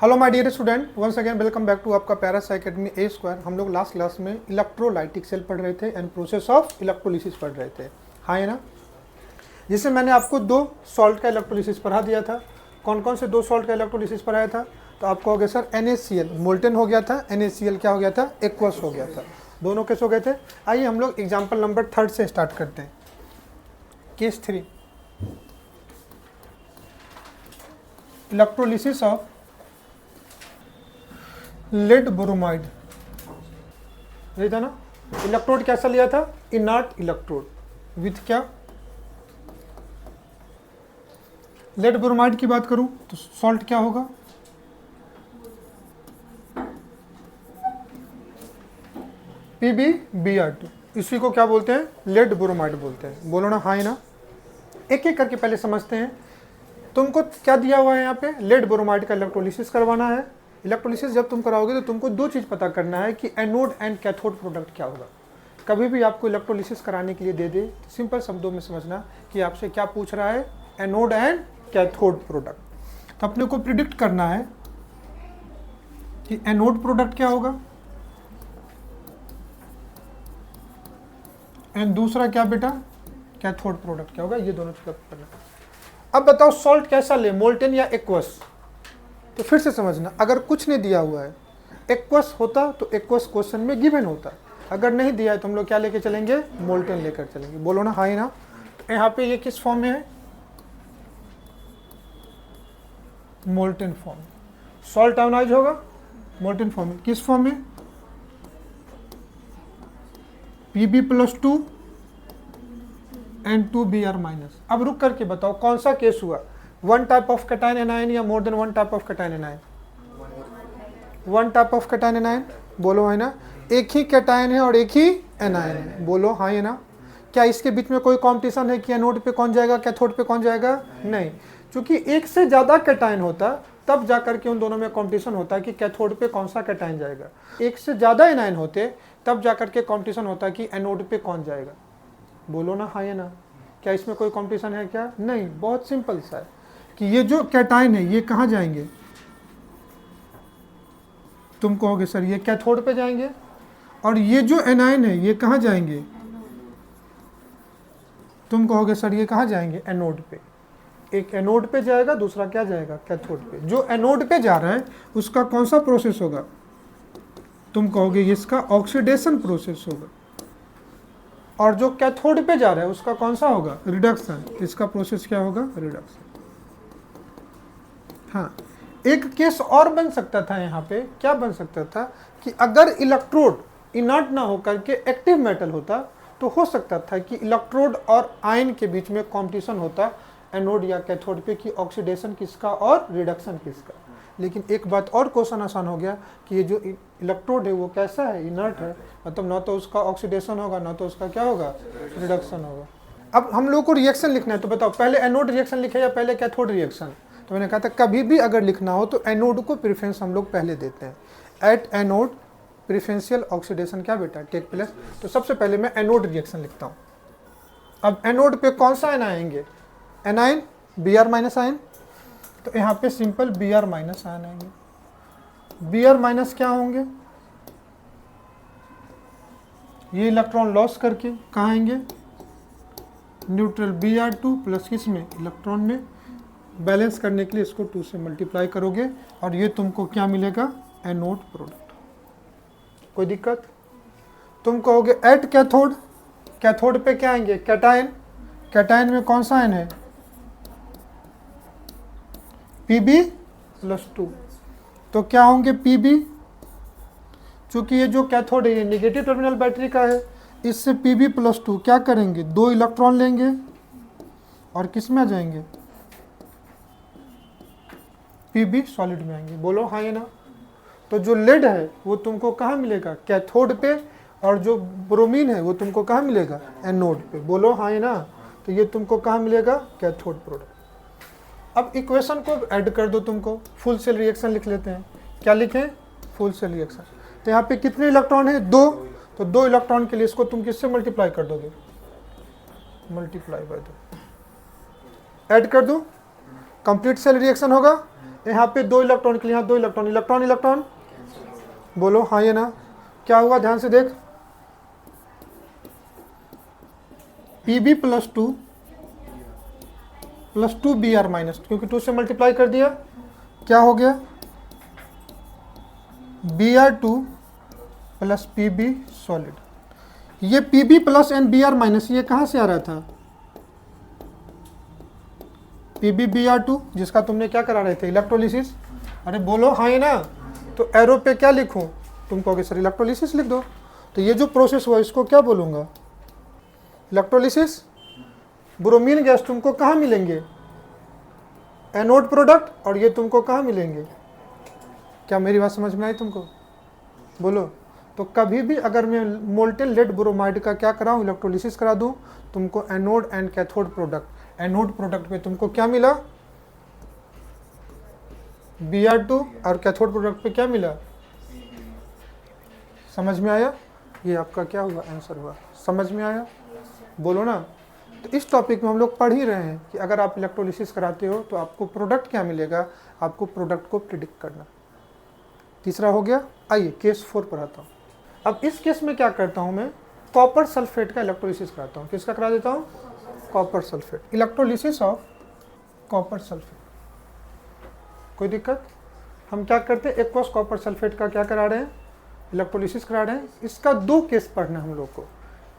Hello my dear student, once again welcome back to आपका Paras academy A square. हम लोग last class में electrolytic cell पढ़ रहे थे एंड प्रोसेस ऑफ इलेक्ट्रोलिसिस पढ़ रहे थे। हाँ है ना। जिससे मैंने आपको दो सॉल्ट का इलेक्ट्रोलिसिस पढ़ा दिया था। कौन कौन से दो सॉल्ट का इलेक्ट्रोलिसिस पढ़ाया था? तो आपको हो गया सर NaCl मोल्टेन हो गया था, NaCl क्या हो गया था, एक्वस हो गया था। दोनों कैसे हो गए थे? आइए हम लोग एग्जाम्पल नंबर 3 से स्टार्ट करते हैं। Case 3, electrolysis of lead bromide. यही था ना। इलेक्ट्रोड कैसा लिया था? इनर्ट इलेक्ट्रोड विथ क्या? लेड ब्रोमाइड की बात करूं तो सॉल्ट क्या होगा? PbBr2। इसी को क्या बोलते हैं? लेड ब्रोमाइड बोलते हैं। बोलो ना हाँ ना। एक एक करके पहले समझते हैं। तुमको क्या दिया हुआ है यहाँ पे? लेड ब्रोमाइड का इलेक्ट्रोलिसिस करवाना है। इलेक्ट्रोलिसिस जब तुम कराओगे तो तुमको दो चीज़ पता करना है कि एनोड एंड कैथोड प्रोडक्ट क्या होगा। कभी भी आपको इलेक्ट्रोलिसिस कराने के लिए दे दे तो सिंपल शब्दों में समझना कि आपसे क्या पूछ रहा है, एनोड एंड कैथोड प्रोडक्ट। तो अपने को प्रिडिक्ट करना है कि एनोड प्रोडक्ट क्या होगा एंड दूसरा क्या बेटा, कैथोड प्रोडक्ट क्या होगा। ये दोनों चीज़ करना। अब बताओ सॉल्ट कैसा ले, मोल्टेन या एक्वस? तो फिर से समझना, अगर कुछ नहीं दिया हुआ है, एक्वस होता तो एक्वस क्वेश्चन में गिवन होता। अगर नहीं दिया है तो हम लोग क्या लेके चलेंगे? मोल्टेन लेकर चलेंगे। बोलो ना हाँ ना। तो यहाँ पे ये किस फॉर्म में है? Molten form. सॉल्ट आयोनाइज होगा मोल्टेन फॉर्म में। किस फॉर्म में? Pb+2 and 2Br-। अब रुक करके बताओ कौन सा केस हुआ, one type of cation anion या more than one type of cation anion? One type of cation anion. बोलो है ना। एक ही कैटायन है और एक ही एनायन है। बोलो हाँ है ना। क्या इसके बीच में कोई कॉम्पिटिशन है कि एनोड पे कौन जाएगा, कैथोड पे कौन जाएगा? नहीं। क्योंकि एक से ज़्यादा कैटायन होता तब जाकर के उन दोनों में कॉम्पिटिशन होता कि कैथोड पे कौन सा कैटायन जाएगा। एक से ज़्यादा एनायन होते तब जाकर के कॉम्पिटिशन होता कि एनोड पे कौन जाएगा। बोलो ना हाँ या ना। क्या इसमें कोई कॉम्पिटिशन है क्या? नहीं। बहुत सिंपल सा है कि ये जो कैटायन है ये कहाँ जाएंगे? तुम कहोगे सर ये कैथोड पे जाएंगे। और ये जो एनायन है ये कहाँ जाएंगे? तुम कहोगे सर ये कहाँ जाएंगे? एनोड पे। एक एनोड पे जाएगा, दूसरा क्या जाएगा? कैथोड पे। जो एनोड पे जा रहा है उसका कौन सा प्रोसेस होगा? तुम कहोगे इसका ऑक्सीडेशन प्रोसेस होगा। और जो कैथोड पे जा रहा है उसका कौन सा होगा? रिडक्शन। इसका प्रोसेस क्या होगा? रिडक्शन। हाँ, एक केस और बन सकता था यहाँ पे। क्या बन सकता था कि अगर इलेक्ट्रोड इनर्ट ना होकर के एक्टिव मेटल होता तो हो सकता था कि इलेक्ट्रोड और आयन के बीच में कंपटीशन होता एनोड या कैथोड पे कि ऑक्सीडेशन किसका और रिडक्शन किसका। लेकिन एक बात और क्वेश्चन आसान हो गया कि ये जो इलेक्ट्रोड है वो कैसा है? इनर्ट है। मतलब ना तो उसका ऑक्सीडेशन होगा ना तो उसका क्या होगा? रिडक्शन होगा। अब हम लोग को रिएक्शन लिखना है तो बताओ पहले एनोड रिएक्शन लिखे या पहले कैथोड रिएक्शन? तो मैंने कहा था कभी भी अगर लिखना हो तो एनोड को प्रेफरेंस हम लोग पहले देते हैं। एट एनोड प्रेफरेंशियल ऑक्सीडेशन क्या बेटा? Take place. तो सबसे पहले मैं एनोड रिएक्शन लिखता हूँ। अब एनोड पे कौन सा आयन आएंगे? Anion, Br- ion. तो यहाँ पे सिंपल Br- आयन आएंगे। Br- क्या होंगे? ये इलेक्ट्रॉन लॉस करके कहाँ आएंगे? न्यूट्रल Br2 प्लस किसमें? इलेक्ट्रॉन में। बैलेंस करने के लिए इसको 2 से मल्टीप्लाई करोगे और ये तुमको क्या मिलेगा? Anode product. कोई दिक्कत? तुम कहोगे एट कैथोड, कैथोड पे क्या आएंगे? कैटायन। कैटायन में कौन सा आयन है? Pb+2। तो क्या होंगे? Pb। चूंकि ये जो कैथोड है ये निगेटिव टर्मिनल बैटरी का है, इससे Pb+2 क्या करेंगे? 2 इलेक्ट्रॉन लेंगे और किस में आ जाएंगे? Pb सॉलिड में आएंगे। बोलो हाँ या ना। तो जो लेड है वो तुमको कहाँ मिलेगा? कैथोड पे। और जो ब्रोमीन है वो तुमको कहाँ मिलेगा? एनोड पे। बोलो हाँ या ना। तो ये तुमको कहाँ मिलेगा? Cathode product. अब इक्वेशन को ऐड कर दो। तुमको फुल सेल रिएक्शन लिख लेते हैं। क्या लिखें? Full cell reaction. तो यहाँ पे कितने इलेक्ट्रॉन है? 2। तो 2 इलेक्ट्रॉन के लिए इसको तुम किससे मल्टीप्लाई कर दोगे? Multiply by 2। ऐड कर दूं, कंप्लीट सेल रिएक्शन होगा। यहाँ पे 2 इलेक्ट्रॉन के लिए यहाँ 2 इलेक्ट्रॉन, इलेक्ट्रॉन इलेक्ट्रॉन बोलो हाँ ये ना, क्या होगा ध्यान से देख, Pb plus 2 plus 2 Br minus, क्योंकि 2 से मल्टीप्लाई कर दिया, क्या हो गया Br2 प्लस Pb सॉलिड। ये Pb plus and Br minus ये कहाँ से आ रहा था, Pb Br2 जिसका तुमने क्या करा रहे थे इलेक्ट्रोलिसिस। अरे बोलो हाँ ये ना, तो एरो पे क्या लिखूं, तुम कहोगे सर इलेक्ट्रोलिसिस लिख दो। तो ये जो प्रोसेस हुआ इसको क्या बोलूँगा, इलेक्ट्रोलिसिस। ब्रोमीन गैस तुमको कहाँ मिलेंगे, एनोड प्रोडक्ट, और ये तुमको कहाँ मिलेंगे। क्या मेरी बात समझ में आई तुमको, बोलो। तो कभी भी अगर मैं मोल्टेन लेड ब्रोमाइड का क्या कराऊँ इलेक्ट्रोलिसिस करा दूँ, तुमको anode and cathode product, anode product में तुमको क्या मिला Br2, और कैथोड प्रोडक्ट पे क्या मिला, समझ में आया। ये आपका क्या हुआ आंसर हुआ, समझ में आया, बोलो ना। तो इस टॉपिक में हम लोग पढ़ ही रहे हैं कि अगर आप इलेक्ट्रोलिसिस कराते हो तो आपको प्रोडक्ट क्या मिलेगा, आपको प्रोडक्ट को प्रिडिक्ट करना। तीसरा हो गया। आइए केस 4 पढ़ाता हूँ। अब इस केस में क्या करता हूँ मैं, कॉपर सल्फेट का इलेक्ट्रोलिसिस कराता हूँ। किसका करा देता हूँ, copper sulphate, electrolysis of copper sulphate. कोई दिक्कत, हम क्या करते हैं एक्वस कॉपर सल्फेट का क्या करा रहे हैं, इलेक्ट्रोलिसिस करा रहे हैं। इसका 2 केस पढ़ना है हम लोग को।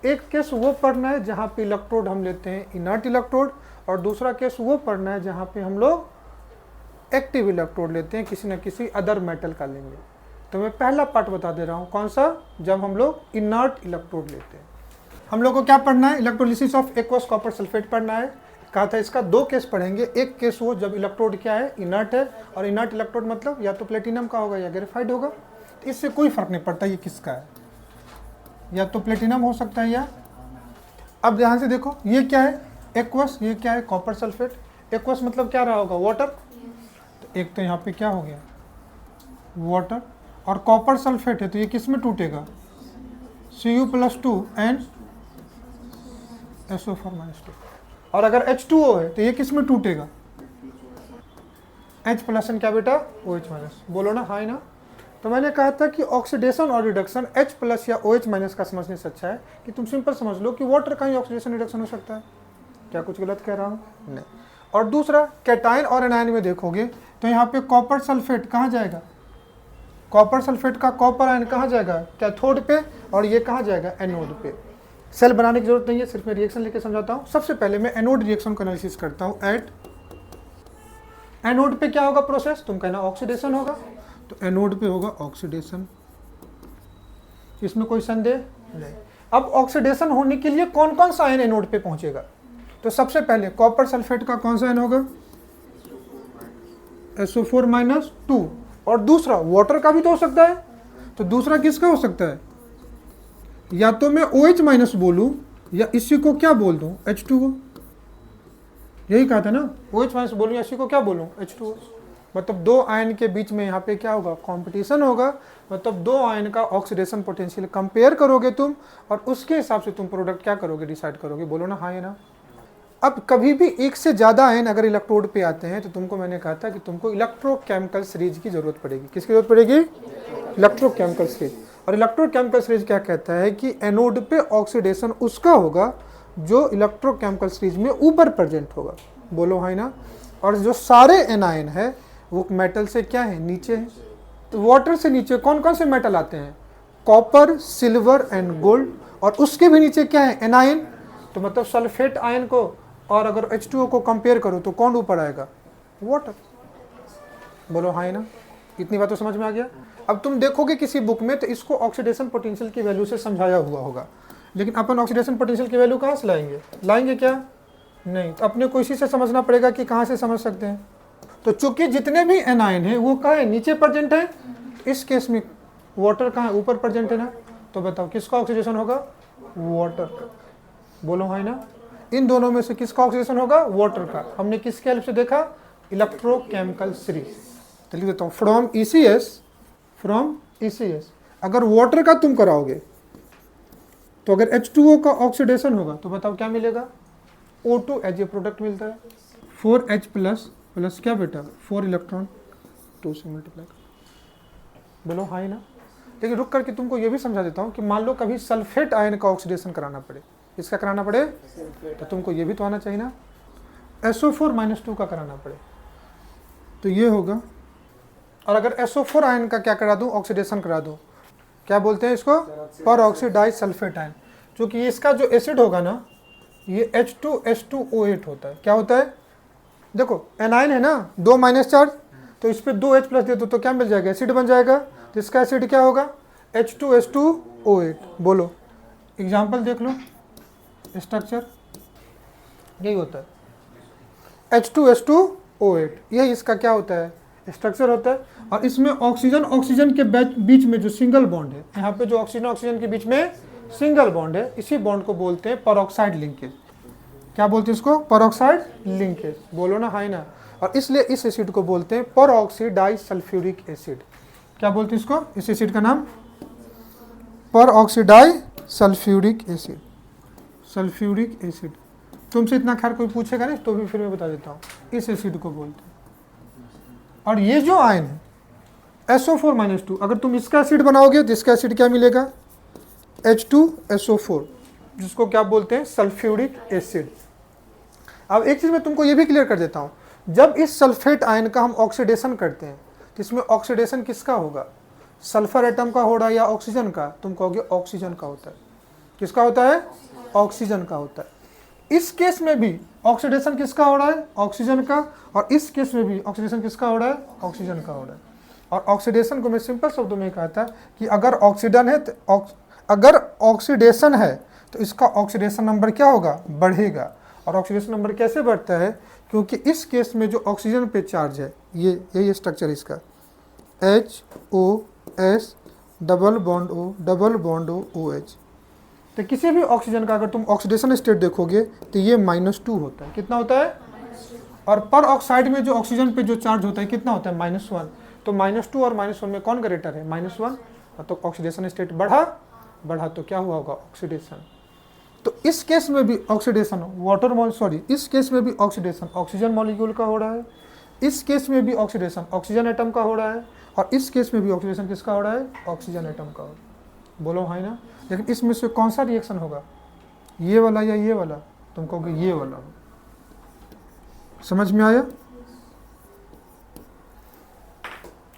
एक केस वो पढ़ना है जहाँ पे इलेक्ट्रोड हम लेते हैं इनर्ट इलेक्ट्रोड, और दूसरा केस वो पढ़ना है जहाँ पे हम लोग एक्टिव इलेक्ट्रोड लेते हैं, किसी न किसी अदर मेटल का लेंगे। तो मैं पहला पार्ट बता दे रहा हूँ, कौन सा, जब हम लोग इनर्ट इलेक्ट्रोड लेते हैं। हम लोग को क्या पढ़ना है, electrolysis of aqueous copper sulphate पढ़ना है। कहा था इसका 2 केस पढ़ेंगे। एक केस वो जब इलेक्ट्रोड क्या है, इनर्ट है, और इनर्ट इलेक्ट्रोड मतलब या तो प्लेटिनम का होगा या ग्रेफाइट होगा। तो इससे कोई फर्क नहीं पड़ता ये किसका है, या तो प्लेटिनम हो सकता है या। अब ध्यान से देखो ये क्या है एक्वस, ये क्या है कॉपर सल्फेट। एक्वस मतलब क्या रहा होगा, वाटर। तो एक तो यहाँ पे क्या हो गया वाटर, और कॉपर सल्फेट है तो ये किस में टूटेगा, Cu+2 एंड SO4-2। और अगर H2O है तो ये किस में टूटेगा, H+ एंड क्या बेटा OH-। बोलो ना हाँ ना। तो मैंने कहा था कि ऑक्सीडेशन और रिडक्शन H+ या OH- का समझने से अच्छा है कि तुम सिंपल समझ लो कि वाटर का ही ऑक्सीडेशन रिडक्शन हो सकता है। क्या कुछ गलत कह रहा हूँ, नहीं। और दूसरा कैटायन और एनायन में देखोगे तो यहाँ पे कॉपर सल्फेट कहाँ जाएगा, कॉपर सल्फेट का कॉपर आयन कहाँ जाएगा, कैथोड पे, और ये कहाँ जाएगा एनोड पे। सेल बनाने की जरूरत नहीं है, सिर्फ मैं रिएक्शन लेके समझाता हूँ। सबसे पहले मैं एनोड रिएक्शन का एनालिसिस करता हूँ। एट एनोड पे क्या होगा प्रोसेस, तुम कहना ऑक्सीडेशन होगा, तो एनोड पे होगा ऑक्सीडेशन, इसमें कोई संदेह नहीं। अब ऑक्सीडेशन होने के लिए कौन कौन सा आयन एनोड पे पहुंचेगा, तो सबसे पहले कॉपर सल्फेट का कौन सा आयन होगा, SO4-2, और दूसरा वाटर का भी तो हो सकता है। तो दूसरा किसका हो सकता है, या तो मैं OH- बोलूं या इसी को क्या बोल दूं H2O। यही कहा था ना, OH- बोलूं या इसी को क्या बोलूं H2O। मतलब 2 आयन के बीच में यहाँ पे क्या होगा, कंपटीशन होगा। मतलब 2 आयन का ऑक्सीडेशन पोटेंशियल कंपेयर करोगे तुम, और उसके हिसाब से तुम प्रोडक्ट क्या करोगे, डिसाइड करोगे। बोलो ना हाँ या ना। अब कभी भी एक से ज़्यादा आयन अगर इलेक्ट्रोड पे आते हैं तो तुमको मैंने कहा था कि तुमको इलेक्ट्रोकेमिकल सीरीज की जरूरत पड़ेगी। किसकी जरूरत पड़ेगी, इलेक्ट्रोकेमिकल सीरीज। और इलेक्ट्रोकेमिकल सीरीज क्या कहता है कि एनोड पे ऑक्सीडेशन उसका होगा जो इलेक्ट्रोकेमिकल सीरीज में ऊपर प्रेजेंट होगा। बोलो हाँ ना। और जो सारे एनायन है वो मेटल से क्या है, नीचे है। तो वाटर से नीचे कौन कौन से मेटल आते हैं, कॉपर, सिल्वर एंड गोल्ड, और उसके भी नीचे क्या है, एनायन। तो मतलब सल्फेट आयन को और अगर H2O को कंपेयर करो तो कौन ऊपर आएगा, वाटर। बोलो हाँ ना। इतनी बात तो समझ में आ गया। अब तुम देखोगे किसी बुक में तो इसको ऑक्सीडेशन पोटेंशियल की वैल्यू से समझाया हुआ होगा, लेकिन अपन ऑक्सीडेशन पोटेंशियल की वैल्यू कहाँ से लाएंगे क्या, नहीं। तो अपने को इसी से समझना पड़ेगा कि कहाँ से समझ सकते हैं। तो चूंकि जितने भी एनायन है वो कहाँ है, नीचे प्रेजेंट है। इस केस में वाटर कहाँ है, ऊपर प्रेजेंट है ना। तो बताओ किसका ऑक्सीडेशन होगा, वाटर। बोलो हाँ ना। इन दोनों में से किसका ऑक्सीडेशन होगा, वाटर का। हमने किसके हेल्प से देखा, इलेक्ट्रोकेमिकल सीरीज। तो लिख देता हूँ फ्रॉम ECS। अगर वाटर का तुम कराओगे तो अगर H2O का ऑक्सीडेशन होगा तो बताओ क्या मिलेगा, O2 एज ए प्रोडक्ट मिलता है। 4H+ प्लस क्या बेटा, 4 इलेक्ट्रॉन। 2 से मल्टीप्लाई कर, बोलो हाँ ही ना। लेकिन रुक करके तुमको ये भी समझा देता हूँ कि मान लो कभी सल्फेट आयन का ऑक्सीडेशन कराना पड़े, इसका कराना पड़े तो तुमको ये भी तो आना चाहिए ना, SO4 - 2 का कराना पड़े तो ये होगा। और अगर SO4 आयन का क्या करा दूं, ऑक्सीडेशन करा दूं, क्या बोलते हैं इसको, पर ऑक्सीडाइज सल्फेट आयन। क्योंकि इसका जो एसिड होगा ना ये H2S2O8 होता है। क्या होता है, देखो एनाइन है ना, 2 माइनस चार्ज, तो इस पे 2H प्लस दे दो तो क्या मिल जाएगा, एसिड बन जाएगा। तो इसका एसिड क्या होगा, H2S2O8। बोलो एग्जाम्पल देख लो, स्ट्रक्चर यही होता है H2S2O8, यही इसका क्या होता है, स्ट्रक्चर होता है। और इसमें ऑक्सीजन ऑक्सीजन के बीच में जो सिंगल बॉन्ड है, यहाँ पे जो ऑक्सीजन ऑक्सीजन के बीच में सिंगल बॉन्ड है, इसी बॉन्ड को बोलते हैं परऑक्साइड लिंकेज। क्या बोलते हैं इसको, परऑक्साइड लिंकेज। बोलो ना हाई ना। और इसलिए इस एसिड को बोलते हैं परऑक्सीडाइज सल्फ्यूरिक एसिड। क्या बोलते हैं इसको, इस एसिड का नाम परऑक्सीडाइज सल्फ्यूरिक एसिड। सल्फ्यूरिक एसिड तुमसे इतना खैर कोई पूछेगा नहीं तो भी फिर मैं बता देता हूँ, इस एसिड को बोलते हैं। और ये जो आयन है SO4 - 2, अगर तुम इसका एसिड बनाओगे तो इसका एसिड क्या मिलेगा, H2SO4, जिसको क्या बोलते हैं, सल्फ्यूरिक एसिड। अब एक चीज मैं तुमको ये भी क्लियर कर देता हूँ, जब इस सल्फेट आयन का हम ऑक्सीडेशन करते हैं तो इसमें ऑक्सीडेशन किसका होगा, सल्फर एटम का हो रहा है या ऑक्सीजन का, तुम कहोगे ऑक्सीजन का होता है। किसका होता है, ऑक्सीजन का होता है। इस केस में भी ऑक्सीडेशन किसका हो रहा है, ऑक्सीजन का। और इस केस में भी ऑक्सीडेशन किसका हो रहा है, ऑक्सीजन का हो रहा है। और ऑक्सीडेशन को मैं सिंपल शब्दों में कहा था कि अगर ऑक्सीजन है तो अगर ऑक्सीडेशन है तो इसका ऑक्सीडेशन नंबर क्या होगा, बढ़ेगा। और ऑक्सीडेशन नंबर कैसे बढ़ता है, क्योंकि इस केस में जो ऑक्सीजन पे चार्ज है, ये यही स्ट्रक्चर इसका HOS double bond O double bond O OH। तो किसी भी ऑक्सीजन का अगर तुम ऑक्सीडेशन स्टेट देखोगे तो ये -2 होता है। कितना होता है, और पर ऑक्साइड में जो ऑक्सीजन पे जो चार्ज होता है कितना होता है, -1। तो -2 और -1 में कौन ग्रेटर है, -1। तो ऑक्सीडेशन स्टेट बढ़ा तो क्या हुआ होगा, ऑक्सीडेशन। तो इस केस में भी ऑक्सीडेशन इस केस में भी ऑक्सीडेशन ऑक्सीजन मॉलिक्यूल का हो रहा है, इस केस में भी ऑक्सीडेशन ऑक्सीजन एटम का हो रहा है, और इस केस में भी ऑक्सीडेशन किसका हो रहा है, ऑक्सीजन एटम का हो रहा है। बोलो हाँ ना। लेकिन इसमें से कौन सा रिएक्शन होगा, ये वाला या ये वाला, तुम कहोगे ये वाला। समझ में आया,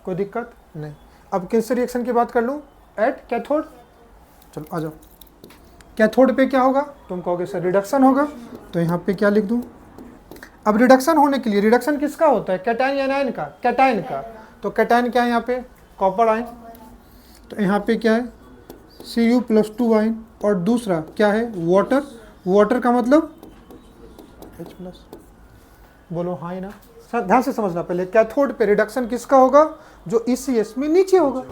कोई दिक्कत नहीं। अब किस रिएक्शन की बात कर लूँ, एट कैथोड। चलो आ जाओ, कैथोड पे क्या होगा, तुम कहोगे सर रिडक्शन होगा, तो यहाँ पे क्या लिख दूँ। अब रिडक्शन होने के लिए, रिडक्शन किसका होता है, कैटायन या एनायन का, कैटायन का। तो कैटायन क्या है यहाँ पे, कॉपर आयन। तो यहाँ पे क्या है, Cu+2 आयन। और दूसरा क्या है, वाटर। वाटर का मतलब H+। बोलो हाँ ही ना। ध्यान से समझना, पहले कैथोड पे रिडक्शन किसका होगा, जो ECS में नीचे होगा।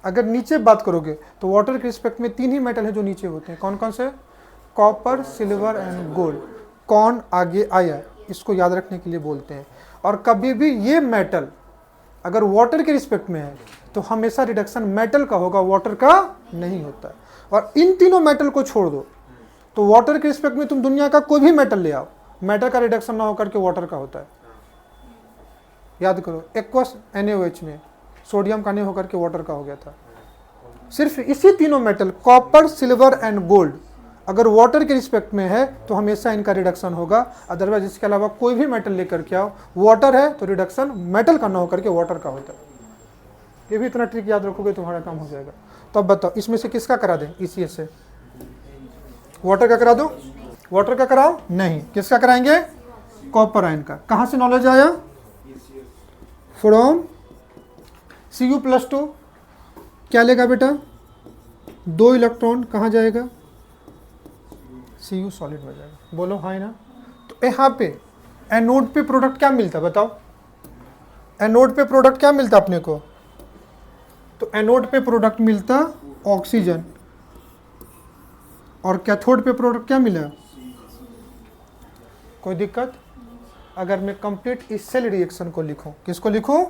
अगर नीचे बात करोगे तो वाटर के रिस्पेक्ट में 3 ही मेटल है जो नीचे होते हैं। कौन कौन से, कॉपर, सिल्वर एंड गोल्ड। कौन आगे आया, इसको याद रखने के लिए बोलते हैं। और कभी भी ये मेटल अगर वाटर के रिस्पेक्ट में है तो हमेशा रिडक्शन मेटल का होगा, वाटर का नहीं होता। और इन तीनों मेटल को छोड़ दो तो वाटर के रिस्पेक्ट में तुम दुनिया का कोई भी मेटल ले आओ, मेटल का रिडक्शन ना होकर के वाटर का होता है। याद करो, एक्वस NaOH में सोडियम का नहीं होकर के वाटर का हो गया था। सिर्फ इसी तीनों metal copper, silver and gold अगर वाटर के रिस्पेक्ट में है तो हमेशा इनका रिडक्शन होगा। अदरवाइज इसके अलावा कोई भी मेटल लेकर के आओ, वाटर है तो रिडक्शन मेटल का ना होकर के वाटर का होता है। ये भी इतना ट्रिक याद रखोगे तुम्हारा काम हो जाएगा। तो अब बताओ इसमें से किसका करा दें, ECS से वाटर का करा दो, वाटर का कराओ नहीं, किसका कराएंगे, कॉपर आयन का। कहाँ से नॉलेज आया, फ्रॉम Cu+2। क्या लेगा बेटा, 2 इलेक्ट्रॉन कहाँ जाएगा, Cu सॉलिड में जाएगा। बोलो हाँ ना। तो यहाँ पे एनोड पे प्रोडक्ट क्या मिलता है बताओ, एनोड पे प्रोडक्ट क्या मिलता अपने को, तो एनोड पे प्रोडक्ट मिलता ऑक्सीजन। और कैथोड पे प्रोडक्ट क्या मिला, कोई दिक्कत। अगर मैं कंप्लीट इस सेल रिएक्शन को लिखूं, किसको लिखूं,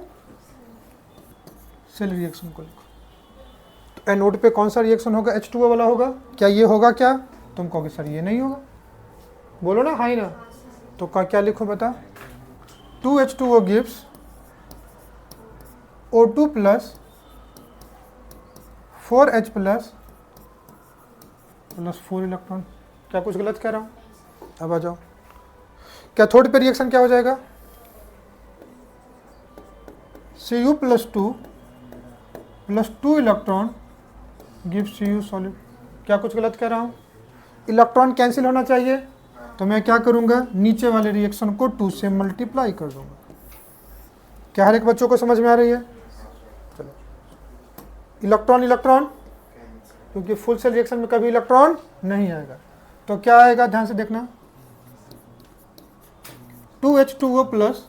सेल रिएक्शन को लिखूं, तो एनोड पे कौन सा रिएक्शन होगा, H2O वाला होगा। क्या ये होगा क्या, तुम कहोगे सर ये नहीं होगा। बोलो ना हाँ ना। तो क्या लिखो बता, 2H2O gives O2 plus 4H plus 4 electron. क्या कुछ गलत कह रहा हूँ? अब आ जाओ, कैथोड पे रिएक्शन क्या हो जाएगा? Cu plus 2 electron give Cu solid. क्या कुछ गलत कह रहा हूँ? इलेक्ट्रॉन कैंसिल होना चाहिए, तो मैं क्या करूँगा, नीचे वाले रिएक्शन को 2 से मल्टीप्लाई कर दूंगा। क्या हर एक बच्चों को समझ में आ रही है? चलो, इलेक्ट्रॉन इलेक्ट्रॉन, क्योंकि फुल सेल रिएक्शन में कभी इलेक्ट्रॉन नहीं आएगा, तो क्या आएगा ध्यान से देखना, 2H2O प्लस,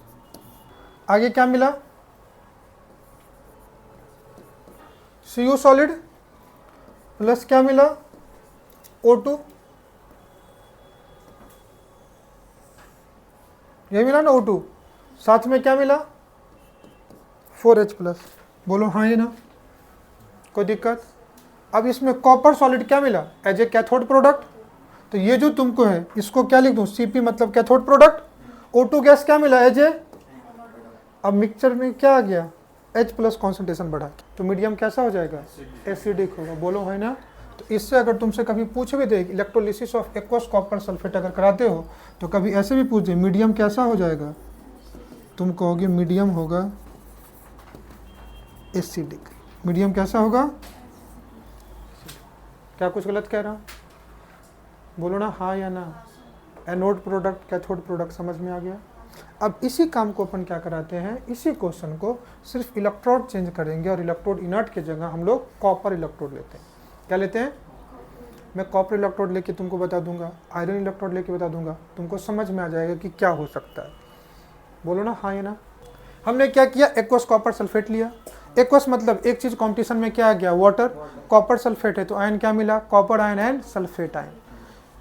आगे क्या मिला, Cu सॉलिड प्लस क्या मिला, O2, ये मिला ना O2, साथ में क्या मिला, 4H प्लस। बोलो हाँ ये ना, कोई दिक्कत? अब इसमें कॉपर सॉलिड क्या मिला, एज ए कैथोड प्रोडक्ट, तो ये जो तुमको है इसको क्या लिख दूं, Cp मतलब कैथोड प्रोडक्ट, O2 गैस क्या मिला, एज ए, अब मिक्सचर में क्या आ गया, H प्लस कॉन्सेंट्रेशन बढ़ा, तो मीडियम कैसा हो जाएगा, एसिडिक होगा। बोलो है ना? तो इससे अगर तुमसे कभी पूछ भी दे electrolysis of aqueous copper sulphate अगर कराते हो, तो कभी ऐसे भी पूछ दे मीडियम कैसा हो जाएगा, तुम कहोगे मीडियम होगा एसिडिक। मीडियम कैसा होगा? क्या कुछ गलत कह रहा हूँ? बोलो ना हाँ या ना। एनोड प्रोडक्ट कैथोड प्रोडक्ट समझ में आ गया। अब इसी काम को अपन क्या कराते हैं, इसी क्वेश्चन को सिर्फ इलेक्ट्रोड चेंज करेंगे और इलेक्ट्रोड इनर्ट की जगह हम लोग कॉपर इलेक्ट्रोड लेते हैं। क्या लेते हैं? मैं कॉपर इलेक्ट्रोड लेके तुमको बता दूंगा, आयरन इलेक्ट्रोड लेके बता दूंगा, तुमको समझ में आ जाएगा कि क्या हो सकता है। बोलो ना हाँ या ना। हमने क्या किया, एक्वस कॉपर सल्फेट लिया। एक्वस मतलब एक चीज कॉम्पिटिशन में क्या आ गया, वाटर, कॉपर सल्फेट है तो आयन क्या मिला, copper ion and sulphate ion.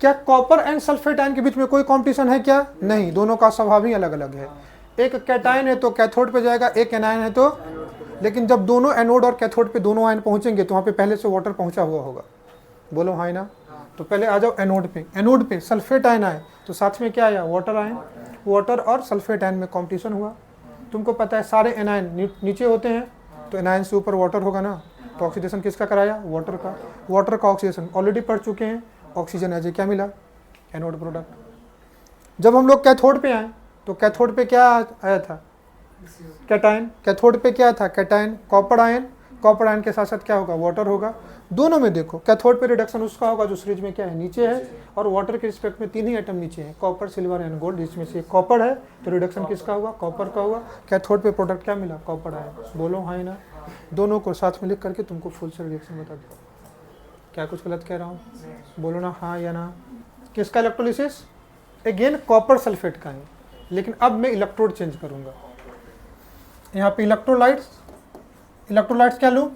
क्या कॉपर एंड सल्फेट आयन के बीच में कोई कंपटीशन है क्या? नहीं, दोनों का स्वभाव ही अलग अलग है। एक कैटायन है तो कैथोड पे जाएगा, एक एनायन है तो, लेकिन जब दोनों एनोड और कैथोड पे दोनों आयन पहुंचेंगे तो वहां पे पहले से वाटर पहुंचा हुआ होगा। बोलो हाँ ना। तो पहले आ जाओ एनोड पे, एनोड पे सल्फेट आयन आए तो साथ में क्या आया, वाटर आयन। वाटर और सल्फेट आयन में कॉम्पिटिशन हुआ। तुमको पता है सारे एनायन नीचे होते हैं, तो एनायन से ऊपर वाटर होगा ना, तो ऑक्सीडेशन किसका कराया, वाटर का। वाटर का ऑक्सीडेशन ऑलरेडी पढ़ चुके हैं, ऑक्सीजन एज ए क्या मिला, एनोड प्रोडक्ट। जब हम लोग कैथोड पे आए तो कैथोड पे क्या आया था, कैटायन। कैथोड पे क्या था, cation, copper ion. Copper ion के साथ साथ क्या होगा, वाटर होगा। दोनों में देखो, कैथोड पे रिडक्शन उसका होगा जो सीरीज में क्या है, नीचे है, और वाटर के रिस्पेक्ट में 3 ही आइटम नीचे हैं, कॉपर, सिल्वर एंड गोल्ड, जिसमें से कॉपर है तो रिडक्शन किसका हुआ, कॉपर का हुआ। कैथोड पे प्रोडक्ट क्या मिला, कॉपर आयन। बोलो हाँ ना। दोनों को साथ में लिख करके तुमको फुल सेल रिएक्शन बता दो। क्या कुछ गलत कह रहा हूँ? बोलो ना हाँ या ना। किसका इलेक्ट्रोलिसिस? अगेन कॉपर सल्फेट का है, लेकिन अब मैं इलेक्ट्रोड चेंज करूंगा। यहाँ पे इलेक्ट्रोलाइट्स, इलेक्ट्रोलाइट्स क्या लूँ,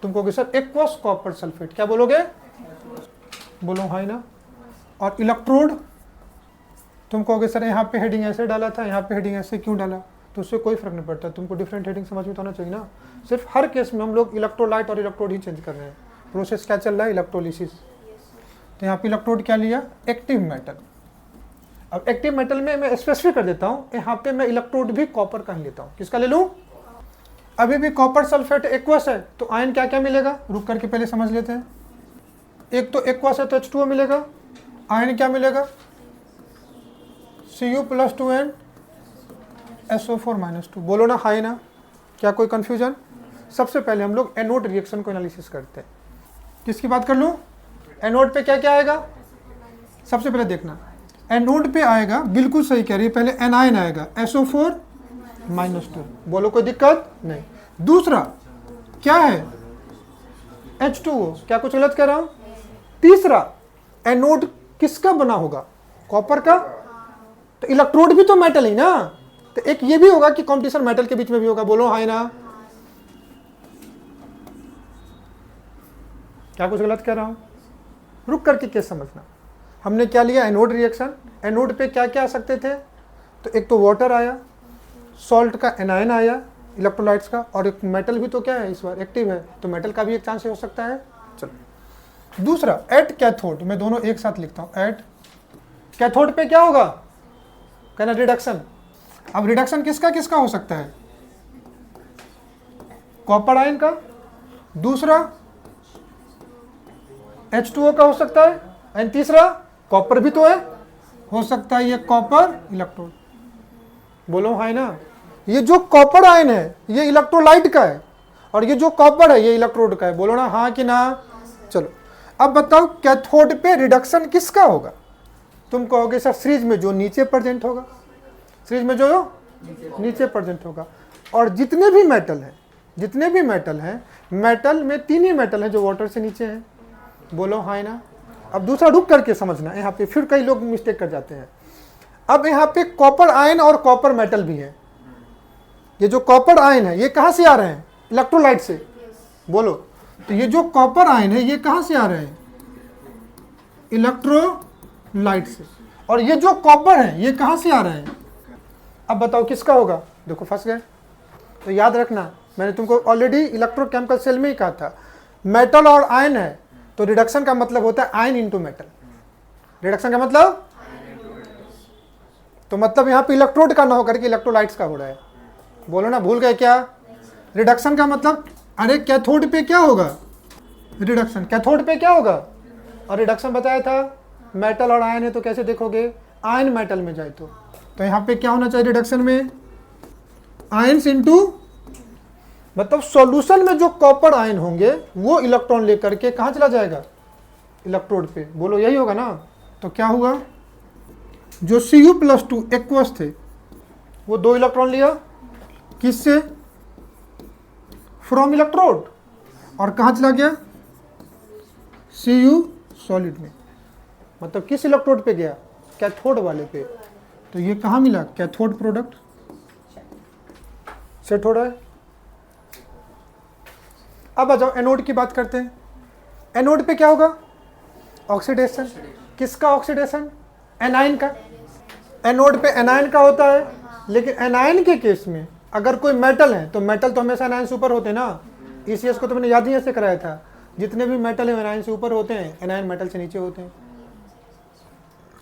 तुम कहोगे सर एक्वस कॉपर सल्फेट, क्या बोलोगे, बोलो हाँ ना। और इलेक्ट्रोड तुम कहोगे सर यहाँ पे हेडिंग ऐसे डाला था, यहाँ पे हेडिंग ऐसे क्यों डाला, तो उससे कोई फर्क नहीं पड़ता, तुमको डिफरेंट हेडिंग समझ में तो आना चाहिए ना। सिर्फ हर केस में हम लोग इलेक्ट्रोलाइट और इलेक्ट्रोड ही चेंज कर रहे हैं। प्रोसेस क्या चल रहा है, इलेक्ट्रोलिसिस। तो यहाँ पे इलेक्ट्रोड क्या लिया, एक्टिव मेटल। अब एक्टिव मेटल में मैं स्पेसिफिक कर देता हूँ, यहाँ पे मैं इलेक्ट्रोड भी कॉपर का ही लेता हूँ। किसका ले लूँ? अभी भी कॉपर सल्फेट एक्वस है तो आयन क्या क्या मिलेगा, रुक करके पहले समझ लेते हैं। एक तो एक्वस है तो H2O मिलेगा, आयन क्या मिलेगा, Cu plus 2 and SO4 minus 2। बोलो ना हाई ना। क्या कोई कंफ्यूजन? सबसे पहले हम लोग एनोड रिएक्शन को एनालिसिस करते हैं। किसकी बात कर लूँ? एनोड पे क्या क्या आएगा, सबसे पहले देखना, एनोड पे आएगा, बिल्कुल सही कह रही है, पहले एनायन आएगा SO4 माइनस 2। बोलो कोई दिक्कत नहीं। दूसरा क्या है, H2O। क्या कुछ गलत कह रहा हूं? तीसरा एनोड किसका बना होगा, कॉपर का, तो इलेक्ट्रोड भी तो मेटल ही ना, तो एक ये भी होगा कि कंपटीशन मेटल के बीच में भी होगा। बोलो हाय ना। क्या कुछ गलत कह रहा हूं? रुक करके केस समझना। हमने क्या लिया, एनोड रिएक्शन। एनोड पे क्या क्या आ सकते थे, तो एक तो वाटर आया, सॉल्ट का एनायन आया, इलेक्ट्रोलाइट्स का, और एक मेटल भी तो क्या है इस बार एक्टिव है, तो मेटल का भी एक चांस हो सकता है। चलो दूसरा एट कैथोड, मैं दोनों एक साथ लिखता हूं, एट कैथोड पे क्या होगा, कहना रिडक्शन। अब रिडक्शन किसका किसका हो सकता है, कॉपर आयन का, दूसरा H2O का हो सकता है, एंड तीसरा कॉपर भी तो है, हो सकता है ये कॉपर इलेक्ट्रोड। बोलो हाँ ना। ये जो कॉपर आयन है ये इलेक्ट्रोलाइट का है, और ये जो कॉपर है ये इलेक्ट्रोड का है। बोलो ना हाँ कि ना। चलो अब बताओ कैथोड पे रिडक्शन किसका होगा? तुम कहोगे सर सीरीज में जो नीचे प्रेजेंट होगा, सीरीज में जो नीचे प्रेजेंट होगा। और जितने भी मेटल हैं, मेटल में 3 ही मेटल हैं जो वाटर से नीचे हैं। बोलो हाँ ना। अब दूसरा रुक करके समझना, यहाँ पे फिर कई लोग मिस्टेक कर जाते हैं। अब यहाँ पे कॉपर आयन और कॉपर मेटल भी है। ये जो कॉपर आयन है ये कहाँ से आ रहे हैं? इलेक्ट्रोलाइट से। बोलो, तो ये जो कॉपर आयन है ये कहाँ से आ रहे हैं? इलेक्ट्रोलाइट से। और ये जो कॉपर है ये कहाँ से आ रहे हैं? अब बताओ किसका होगा? देखो फंस गए। तो याद रखना, मैंने तुमको ऑलरेडी इलेक्ट्रोकेमिकल सेल में ही कहा था, मेटल और आयन है तो रिडक्शन का मतलब होता है आयन इनटू मेटल। रिडक्शन का मतलब, तो मतलब यहाँ पे इलेक्ट्रोड का ना होकर के इलेक्ट्रोलाइट्स का हो रहा है। बोलो ना, भूल गए क्या? रिडक्शन का मतलब, अरे कैथोड पे क्या होगा? रिडक्शन कैथोड पे क्या होगा? और रिडक्शन बताया था मेटल और आयन है तो कैसे देखोगे? आयन मेटल में जाए तो यहाँ पे क्या होना चाहिए रिडक्शन में? आयन्स इनटू, मतलब सॉल्यूशन में जो कॉपर आयन होंगे वो इलेक्ट्रॉन लेकर के कहाँ चला जाएगा? इलेक्ट्रोड पे। बोलो यही होगा ना। तो क्या हुआ? जो Cu+2 एक्वस थे वो 2 इलेक्ट्रॉन लिया, किससे? From electrode. और कहाँ चला गया? Cu सॉलिड में। मतलब किस इलेक्ट्रोड पे गया? कैथोड वाले पे। तो ये कहाँ मिला? कैथोड प्रोडक्ट सेट हो रहा है। अब आ जाओ एनोड की बात करते हैं। एनोड पे क्या होगा? ऑक्सीडेशन। किसका ऑक्सीडेशन? एनायन का। एनोड पे एनायन का होता है, लेकिन एनायन के केस में अगर कोई मेटल है तो मेटल तो हमेशा एनायन से ऊपर होते हैं ना। ECS को तो मैंने याद ही ऐसे कराया था, जितने भी मेटल है एनायन से ऊपर होते हैं, एनायन मेटल से नीचे होते हैं।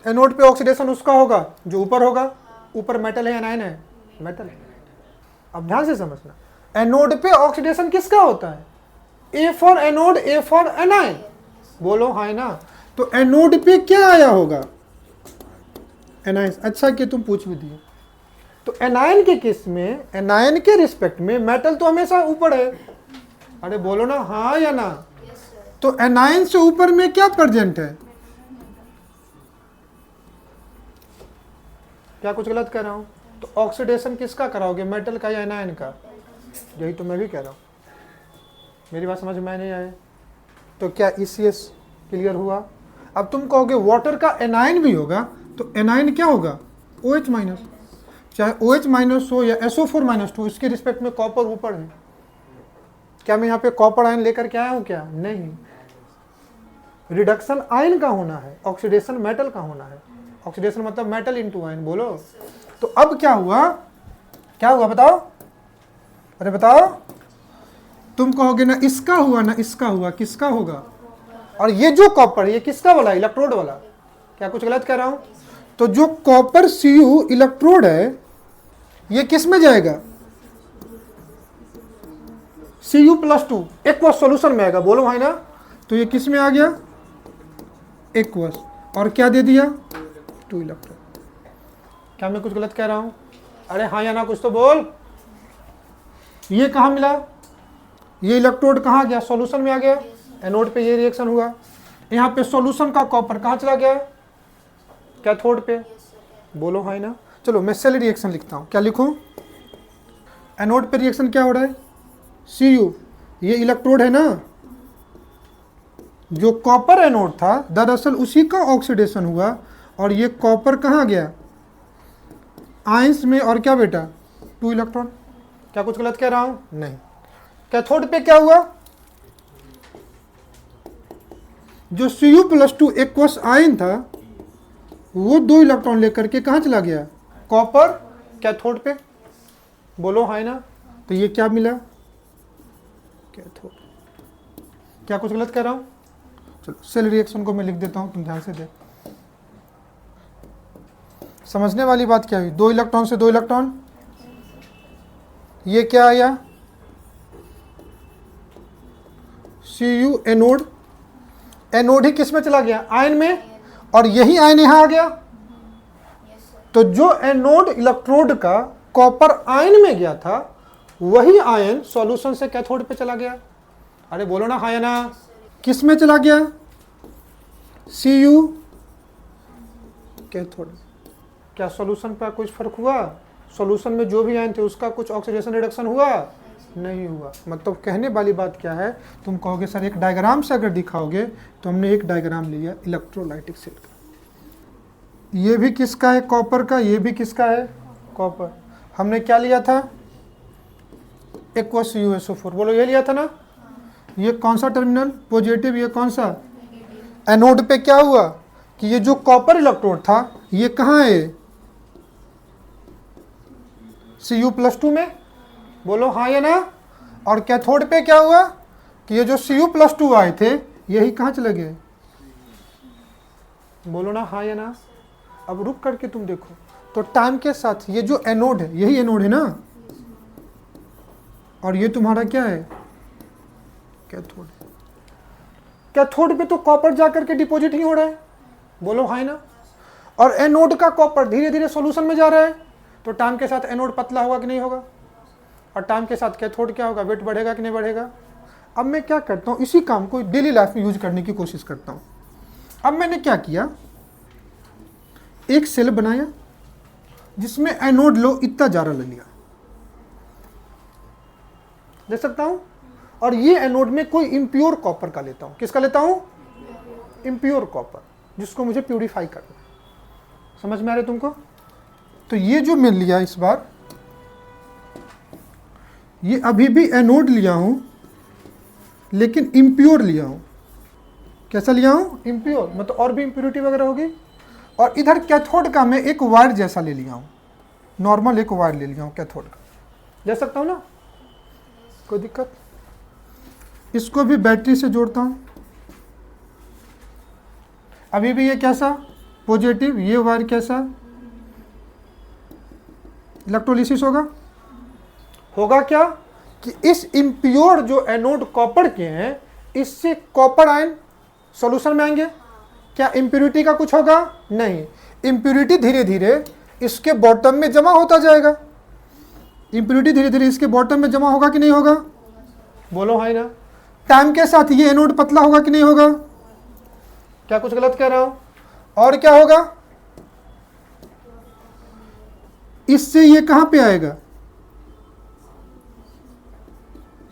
एनोड पे ऑक्सीडेशन उसका होगा जो ऊपर होगा। ऊपर मेटल है एनायन है? मेटल है। अब ध्यान से समझना, एनोड पे ऑक्सीडेशन किसका होता है? A for anode, A for anion. बोलो हाँ ना। तो एनोड पे क्या आया होगा? एनायन। अच्छा कि तुम पूछ भी दिए। तो एनायन के केस में, एनायन के रिस्पेक्ट में मेटल तो हमेशा ऊपर है। अरे बोलो ना हाँ या ना। तो एनायन से ऊपर में क्या प्रेजेंट है? क्या कुछ गलत कह रहा हूं? तो ऑक्सीडेशन किसका कराओगे, मेटल का या एनायन का? यही तो मैं भी कह रहा हूं। मेरी बात समझ में नहीं आए तो क्या ECS क्लियर हुआ? अब तुम कहोगे वाटर का एनायन भी होगा, तो एनायन क्या होगा? OH-, चाहे OH- हो या SO4-2, इसके रिस्पेक्ट में कॉपर ऊपर है। क्या मैं यहाँ पे कॉपर आयन लेकर के आया हूँ क्या? नहीं। रिडक्शन आयन का होना है, ऑक्सीडेशन मेटल का होना है। ऑक्सीडेशन मतलब मेटल इनटू आयन। बोलो, तो अब क्या हुआ? क्या हुआ बताओ? अरे बताओ। तुम कहोगे ना इसका हुआ ना इसका हुआ, किसका होगा? और ये जो कॉपर ये किसका वाला? इलेक्ट्रोड वाला। क्या कुछ गलत कह रहा हूं? तो जो कॉपर Cu इलेक्ट्रोड है ये किस में जाएगा? Cu+2 एक्वस सॉल्यूशन में आएगा। बोलो भाई ना। तो ये किस में आ गया? एक्वस। और क्या दे दिया? 2 इलेक्ट्रॉन। क्या मैं कुछ गलत कह रहा हूं? अरे हाँ या ना, कुछ तो बोल। ये कहाँ मिला? ये इलेक्ट्रोड कहाँ गया? सॉल्यूशन में आ गया। एनोड पे ये रिएक्शन हुआ। यहाँ पे सॉल्यूशन का कॉपर कहाँ चला गया? कैथोड पे। बोलो हाँ ना। चलो मैं सेल रिएक्शन लिखता हूँ। क्या लिखूँ? एनोड पे रिएक्शन क्या हो रहा है? Cu, ये इलेक्ट्रोड है ना। जो कॉपर एनोड था दरअसल उसी का ऑक्सीडेशन हुआ, और ये कॉपर कहाँ गया? आयंस में। और क्या बेटा? 2 इलेक्ट्रॉन। क्या कुछ गलत कह रहा हूं? नहीं। कैथोड पे क्या हुआ? जो Cu+2 एक्वस आयन था वो 2 इलेक्ट्रॉन लेकर के कहाँ चला गया? कॉपर कैथोड पे। बोलो हाँ ना। तो ये क्या मिला? कैथोड। क्या कुछ गलत कह रहा हूं? चलो सेल रिएक्शन को मैं लिख देता हूं, तुम ध्यान से दे। समझने वाली बात क्या हुई? 2 इलेक्ट्रॉन से 2 इलेक्ट्रॉन, ये क्या आया? Cu एनोड, एनोड ही किस में चला गया, आयन में, और यही आयन यहाँ आ गया। तो जो एनोड इलेक्ट्रोड का कॉपर आयन में गया था वही आयन सॉल्यूशन से कैथोड पे चला गया। अरे बोलो ना हाँ या ना, किस में चला गया, Cu कैथोड। क्या सॉल्यूशन पर कुछ फर्क हुआ, सॉल्यूशन में जो भी आयन थे उसका कुछ ऑक्सीडेशन रिडक्शन हुआ, नहीं हुआ। मतलब कहने वाली बात क्या है, तुम कहोगे सर एक डायग्राम से अगर दिखाओगे, तो हमने एक डायग्राम लिया इलेक्ट्रोलाइटिक सेल का, ये भी किसका है, कॉपर का, ये भी किसका है, कॉपर। हमने क्या लिया था, एक्वस CuSO4, बोलो ये लिया था ना। ये कौन सा टर्मिनल पॉजिटिव, ये कौन सा, एनोड पे क्या हुआ कि ये जो कॉपर इलेक्ट्रोड था ये कहाँ है, Cu+2 में, बोलो हाँ या ना। और कैथोड पे क्या हुआ कि ये जो Cu+2 आए थे यही कहाँ चले गए, बोलो ना हाँ या ना। अब रुक करके तुम देखो, तो टाइम के साथ ये जो एनोड है यही एनोड है ना, और ये तुम्हारा क्या है, कैथोड। कैथोड पे तो कॉपर जाकर के डिपॉजिट ही हो रहा है, बोलो हाँ ना। और एनोड का कॉपर धीरे धीरे सॉल्यूशन में जा रहा है, तो टाइम के साथ एनोड पतला होगा कि नहीं होगा, और टाइम के साथ कैथोड क्या होगा, वेट बढ़ेगा कि नहीं बढ़ेगा। अब मैं क्या करता हूँ, इसी काम को डेली लाइफ में यूज करने की कोशिश करता हूँ। अब मैंने क्या किया, एक सेल बनाया जिसमें एनोड लो इतना ज़्यादा ले लिया, ले सकता हूँ। और ये एनोड में कोई इम्प्योर कॉपर का लेता हूँ, किसका लेता हूँ, इम्प्योर कॉपर, जिसको मुझे प्यूरिफाई करना है। समझ में आ रहा है तुमको। तो ये जो मैं लिया इस बार, ये अभी भी एनोड लिया हूँ लेकिन इम्प्योर लिया हूँ। कैसा लिया हूँ, इम्प्योर, मतलब और भी इम्प्योरिटी वगैरह होगी। और इधर कैथोड का मैं एक वायर जैसा ले लिया हूँ, नॉर्मल एक वायर ले लिया हूँ कैथोड का, जा सकता हूँ ना, कोई दिक्कत। इसको भी बैटरी से जोड़ता हूँ, अभी भी ये कैसा पॉजिटिव, ये वायर कैसा, इलेक्ट्रोलिसिस होगा। होगा क्या कि इस इम्प्योर जो एनोड कॉपर के हैं, इससे कॉपर आयन सॉल्यूशन में आएंगे। क्या इम्प्योरिटी का कुछ होगा, नहीं। इम्प्योरिटी धीरे धीरे इसके बॉटम में जमा होता जाएगा, इम्प्योरिटी धीरे धीरे इसके बॉटम में जमा होगा कि नहीं होगा, बोलो हाँ ना। टाइम के साथ ये एनोड पतला होगा कि नहीं होगा, क्या कुछ गलत कह रहा हूं। और क्या होगा, इससे ये कहां पे आएगा,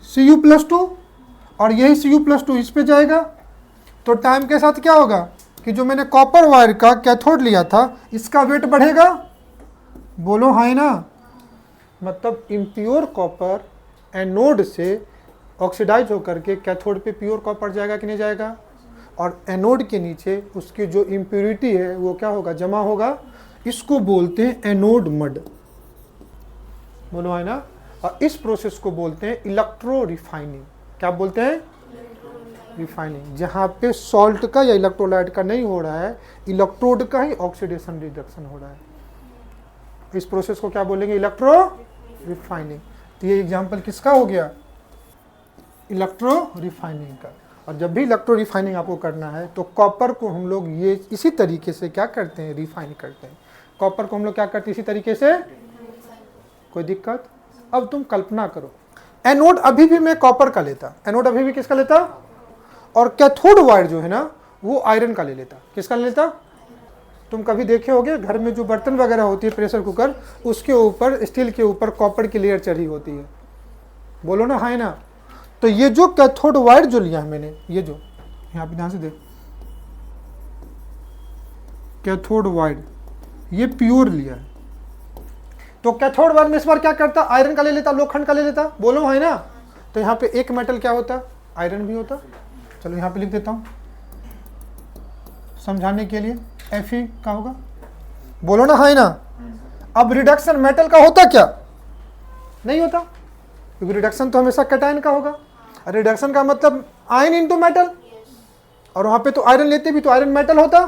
Cu+2, और यही Cu+2 इस पे जाएगा। तो टाइम के साथ क्या होगा कि जो मैंने कॉपर वायर का कैथोड लिया था इसका वेट बढ़ेगा, बोलो हाँ ना। मतलब इम्प्योर कॉपर एनोड से ऑक्सीडाइज होकर के कैथोड पे प्योर कॉपर जाएगा कि नहीं जाएगा, और एनोड के नीचे उसकी जो इम्प्योरिटी है वो क्या होगा, जमा होगा। इसको बोलते हैं एनोड मड, बोलो है ना। और इस प्रोसेस को बोलते हैं इलेक्ट्रो रिफाइनिंग। क्या बोलते हैं, रिफाइनिंग, जहाँ पे सॉल्ट का या इलेक्ट्रोलाइट का नहीं हो रहा है, इलेक्ट्रोड का ही ऑक्सीडेशन रिडक्शन हो रहा है। इस प्रोसेस को क्या बोलेंगे, इलेक्ट्रो रिफाइनिंग। तो ये एग्जाम्पल किसका हो गया, इलेक्ट्रो रिफाइनिंग का। और जब भी इलेक्ट्रो रिफाइनिंग आपको करना है तो कॉपर को हम लोग ये इसी तरीके से क्या करते हैं, रिफाइन करते हैं। कॉपर को हम लोग क्या करते हैं, इसी तरीके से। कोई दिक्कत। अब तुम कल्पना करो, एनोड अभी भी मैं कॉपर का लेता, एनोड अभी भी किसका लेता, और कैथोड वायर जो है ना वो आयरन का ले लेता। किसका ले लेता, तुम कभी देखे होगे घर में जो बर्तन वगैरह होती है, प्रेशर कुकर, उसके ऊपर स्टील के ऊपर कॉपर की लेयर चढ़ी होती है, बोलो ना हाँ ना। तो ये जो कैथोड वायर जो लिया है मैंने, ये जो यहाँ पे ध्यान से देख, कैथोड वायर ये प्योर लिया है। तो कैथोड वायर में इस बार क्या करता, आयरन का ले लेता, लोखंड का ले लेता, बोलो है ना। तो यहाँ पे एक मेटल क्या होता, आयरन भी होता। चलो यहाँ पे लिख देता हूँ समझाने के लिए, Fe का होगा, बोलो ना है ना। अब रिडक्शन मेटल का होता क्या, नहीं होता, क्योंकि रिडक्शन तो हमेशा कैटायन का होगा। रिडक्शन का मतलब आयन इनटू मेटल, और वहां पे तो आयरन लेते भी तो आयरन मेटल होता,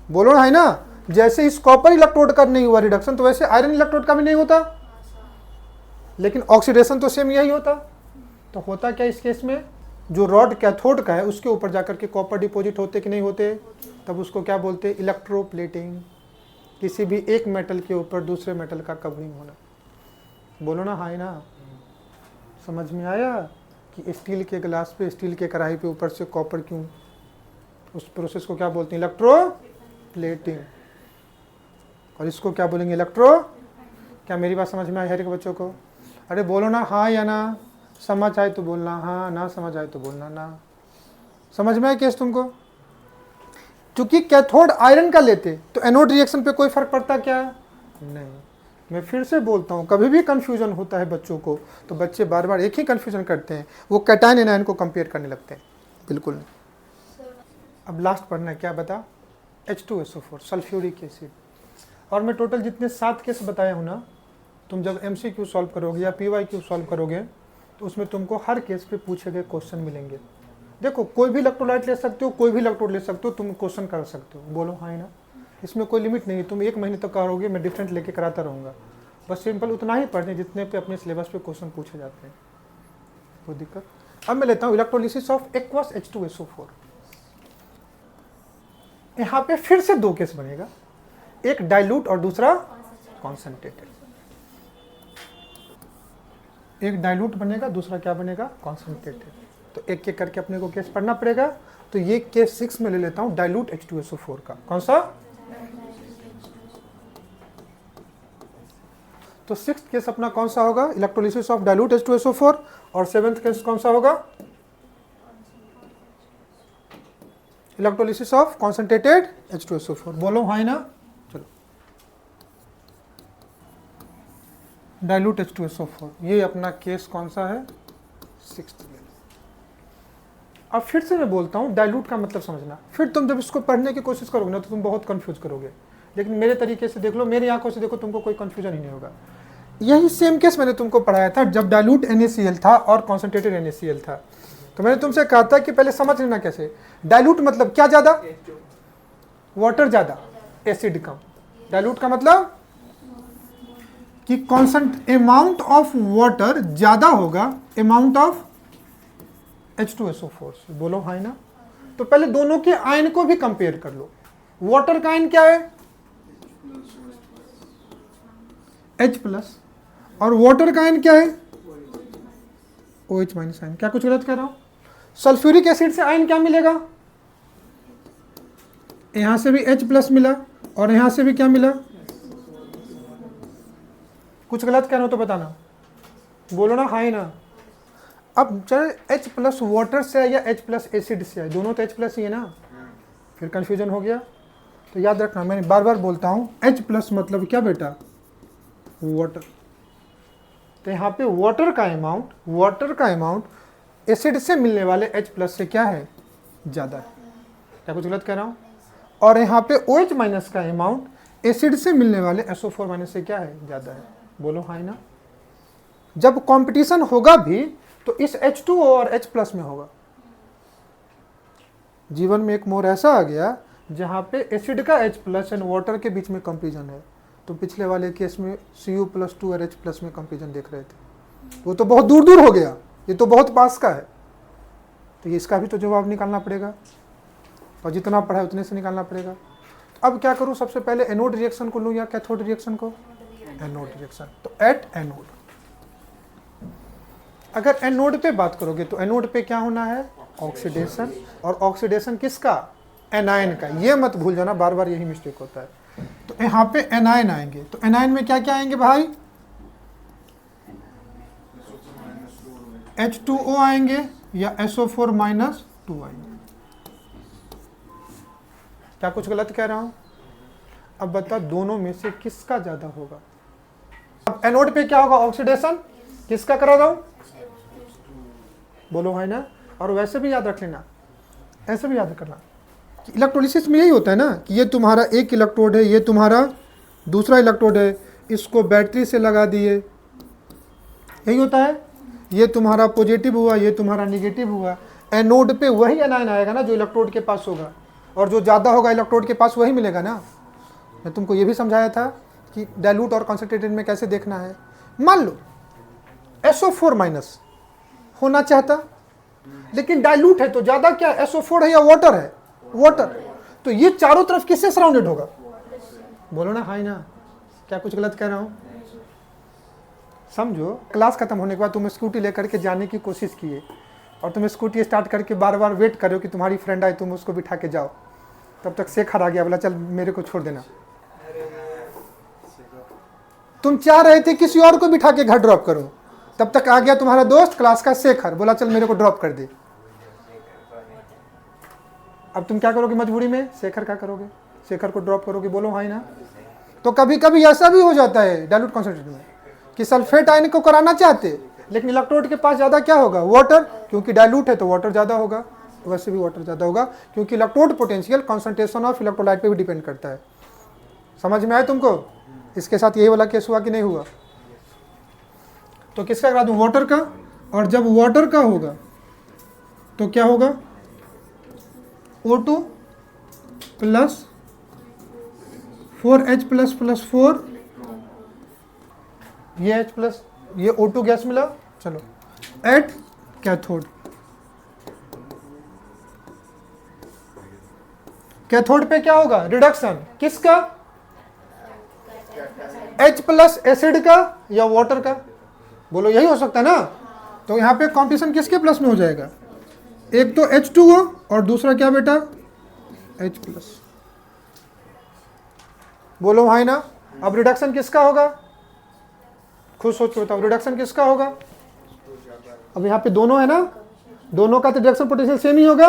बोलो ना है ना। जैसे इस कॉपर इलेक्ट्रोड का नहीं हुआ रिडक्शन, तो वैसे आयरन इलेक्ट्रोड का भी नहीं होता, लेकिन ऑक्सीडेशन तो सेम यही होता। तो होता क्या इस केस में, जो रॉड कैथोड का है उसके ऊपर जाकर के कॉपर डिपॉजिट होते कि नहीं होते, तब उसको क्या बोलते हैं, इलेक्ट्रोप्लेटिंग। किसी भी एक मेटल के ऊपर दूसरे मेटल का कवरिंग होना। बोलो ना हाय ना, समझ में आया कि स्टील के गिलास पे, स्टील के कढ़ाई पे ऊपर से कॉपर क्यों, उस प्रोसेस को क्या बोलते हैं, इलेक्ट्रोप्लेटिंग। और इसको क्या बोलेंगे, इलेक्ट्रो। क्या मेरी बात समझ में आई हर एक बच्चों को? अरे बोलो ना हाँ या ना, समझ आए तो बोलना हाँ, ना समझ आए तो बोलना ना। समझ में आए केस तुमको? क्योंकि कैथोड आयरन का लेते तो एनोड रिएक्शन पे कोई फर्क पड़ता क्या? नहीं। मैं फिर से बोलता हूँ, कभी भी कंफ्यूजन होता है बच्चों को तो बच्चे बार बार एक ही कंफ्यूजन करते हैं, वो कैटायन एनायन को कंपेयर करने लगते हैं। बिल्कुल नहीं। अब लास्ट पढ़ना है, क्या बता, H2SO4 सल्फ्यूरिक एसिड। और मैं टोटल जितने 7 केस बताया हूँ ना, तुम जब MCQ सॉल्व करोगे या PYQ सॉल्व करोगे तो उसमें तुमको हर केस पे पूछे गए क्वेश्चन मिलेंगे। देखो कोई भी इलेक्ट्रोलाइट ले सकते हो, कोई भी इलेक्ट्रोड ले सकते हो, तुम क्वेश्चन कर सकते हो। बोलो हाँ ना, इसमें कोई लिमिट नहीं। तुम 1 महीने तक करोगे, मैं डिफरेंट लेके कराता रहूँगा। बस सिंपल उतना ही पढ़ने जितने पे अपने सिलेबस पे क्वेश्चन पूछे जाते हैं, कोई दिक्कत। अब मैं लेता हूँ इलेक्ट्रोलिसिस ऑफ एक्वस H2SO4। यहाँ पे फिर से 2 केस बनेगा, एक डाइल्यूट और दूसरा कॉन्सेंट्रेटेड। एक डाइल्यूट बनेगा, दूसरा क्या बनेगा, कॉन्सेंट्रेटेड। तो एक एक करके अपने को केस पढ़ना पड़ेगा। तो ये केस 6 में ले लेता हूं, डाइल्यूट H2SO4 का। कौन सा? तो 6th केस अपना कौन सा होगा, इलेक्ट्रोलिसिस ऑफ डाइल्यूट H2SO4। और 7th केस कौन सा होगा, इलेक्ट्रोलिसिस ऑफ कॉन्सेंट्रेटेड H2SO4। बोलो हाँ ना, चलो। डाइल्यूट H2SO4 ये अपना केस कौन सा है, 6th। अब फिर से मैं बोलता हूँ, डाइल्यूट का मतलब समझना। फिर तुम जब इसको पढ़ने की कोशिश करोगे ना तो तुम बहुत कंफ्यूज करोगे, लेकिन मेरे तरीके से देख लो, मेरी आंखों से देखो, तुमको कोई कंफ्यूजन ही नहीं होगा। यही सेम केस मैंने तुमको पढ़ाया था जब डाइल्यूट NaCl था और कॉन्सेंट्रेटेड NaCl था। तो मैंने तुमसे कहा था कि पहले समझ लेना कैसे। डाइल्यूट मतलब क्या, ज्यादा, वाटर ज्यादा, एसिड कम। डाइल्यूट का मतलब कि अमाउंट ऑफ वाटर ज्यादा होगा अमाउंट ऑफ H2SO4 से। बोलो हाँ ना। तो पहले दोनों के आयन को भी कंपेयर कर लो। वाटर का आयन क्या है, H+, और वाटर का आयन क्या है, OH- आयन। क्या कुछ गलत कह रहा हूं? सल्फ्यूरिक एसिड से आयन क्या मिलेगा, यहां से भी H+ मिला और यहां से भी क्या मिला। कुछ गलत कह रहा हूं तो बताना, बोलो ना हाँ ना। अब चले H+ वाटर से या H+ एसिड से है, दोनों तो H+ ही है ना, फिर कंफ्यूजन हो गया। तो याद रखना, मैंने बार बार बोलता हूँ, H+ मतलब क्या बेटा, वाटर। तो यहाँ पे वाटर का अमाउंट एसिड से मिलने वाले H+ से क्या है, ज़्यादा है। क्या कुछ गलत कह रहा हूँ? और यहाँ पे OH- का अमाउंट एसिड से मिलने वाले SO4- से क्या है, ज़्यादा है। बोलो हाँ ना। जब कंपटीशन होगा भी तो इस H2O और H+ में होगा। जीवन में एक मोड़ ऐसा आ गया जहां पे एसिड का H+ एंड वाटर के बीच में कंपैरिजन है। तो पिछले वाले केस में Cu+2 और H+ में कंपैरिजन देख रहे थे, वो तो बहुत दूर दूर हो गया, ये तो बहुत पास का है। तो इसका भी तो जवाब निकालना पड़ेगा, और जितना पढ़ा है उतने से निकालना पड़ेगा। अब क्या करूं, सबसे पहले एनोड रिएक्शन को लूं या कैथोड रिएक्शन को? Anode reaction. तो एट एनोड, अगर एनोड पे बात करोगे तो एनोड पे क्या होना है, ऑक्सीडेशन। और ऑक्सीडेशन किसका, एनायन का। ये मत भूल जाना, बार बार यही मिस्टेक होता है। तो यहाँ पे एनायन आएंगे, तो एनायन में क्या क्या आएंगे भाई, H2O आएंगे या SO4-2 आएंगे। क्या कुछ गलत कह रहा हूं? अब बता दोनों में से किसका ज्यादा होगा। अब एनोड पे क्या होगा, ऑक्सीडेशन किसका करा रहा हूं, बोलो है ना। और वैसे भी याद रख लेना, ऐसे भी याद करना कि इलेक्ट्रोलिसिस में यही होता है ना कि ये तुम्हारा एक इलेक्ट्रोड है, ये तुम्हारा दूसरा इलेक्ट्रोड है, इसको बैटरी से लगा दिए, यही होता है। ये तुम्हारा पॉजिटिव हुआ, ये तुम्हारा निगेटिव हुआ। एनोड पे वही एनायन आएगा ना जो इलेक्ट्रोड के पास होगा, और जो ज़्यादा होगा इलेक्ट्रोड के पास वही मिलेगा ना। मैं तुमको ये भी समझाया था कि डाइल्यूट और कॉन्सेंट्रेटेड में कैसे देखना है। मान लो SO4- होना चाहता लेकिन डाइल्यूट है तो ज्यादा क्या SO4 है या वाटर है? वाटर। तो ये चारों तरफ किससे सराउंडेड होगा? बोलो ना, हाई ना। क्या कुछ गलत कह रहा हूं? समझो, क्लास खत्म होने के बाद तुम स्कूटी लेकर के जाने की कोशिश किए और तुम स्कूटी स्टार्ट करके बार बार वेट करो कि तुम्हारी फ्रेंड आए, तुम उसको बिठा के जाओ, तब तक शेखर आ गया, बोला चल मेरे को छोड़ देना। तुम चाह रहे थे किसी और को बिठा के घर ड्रॉप करो, तब तक आ गया तुम्हारा दोस्त क्लास का शेखर, बोला चल मेरे को ड्रॉप कर दे। अब तुम क्या करोगे मजबूरी में? शेखर क्या करोगे? शेखर को ड्रॉप करोगे? बोलो हाई ना। तो कभी कभी ऐसा भी हो जाता है डाइल्यूट कॉन्सेंट्रेट में कि सल्फेट आयन को कराना चाहते, लेकिन इलेक्ट्रोड के पास ज्यादा क्या होगा? वाटर। क्योंकि डाइल्यूट है तो वाटर ज्यादा होगा, वैसे भी वाटर ज्यादा होगा, क्योंकि electrode potential concentration of electrolyte पे भी डिपेंड करता है। समझ में आया तुमको? इसके साथ यही वाला केस हुआ कि नहीं हुआ? तो किसका करा दूं? वाटर का। और जब वाटर का होगा तो क्या होगा? O2 plus 4H plus plus 4, ये H प्लस, ये O2 गैस मिला, चलो एट कैथोड। कैथोड पे क्या होगा? रिडक्शन। किसका? H प्लस एसिड का या वाटर का? बोलो यही हो सकता है ना। तो यहाँ पे कॉम्पिटिशन किसके प्लस में हो जाएगा? एक तो H2O और दूसरा क्या बेटा? H plus. बोलो भाई ना। अब रिडक्शन किसका होगा? खुद सोचो बताओ, रिडक्शन किसका होगा? अब यहाँ पे दोनों है ना, दोनों का तो रिडक्शन पोटेंशियल सेम ही होगा,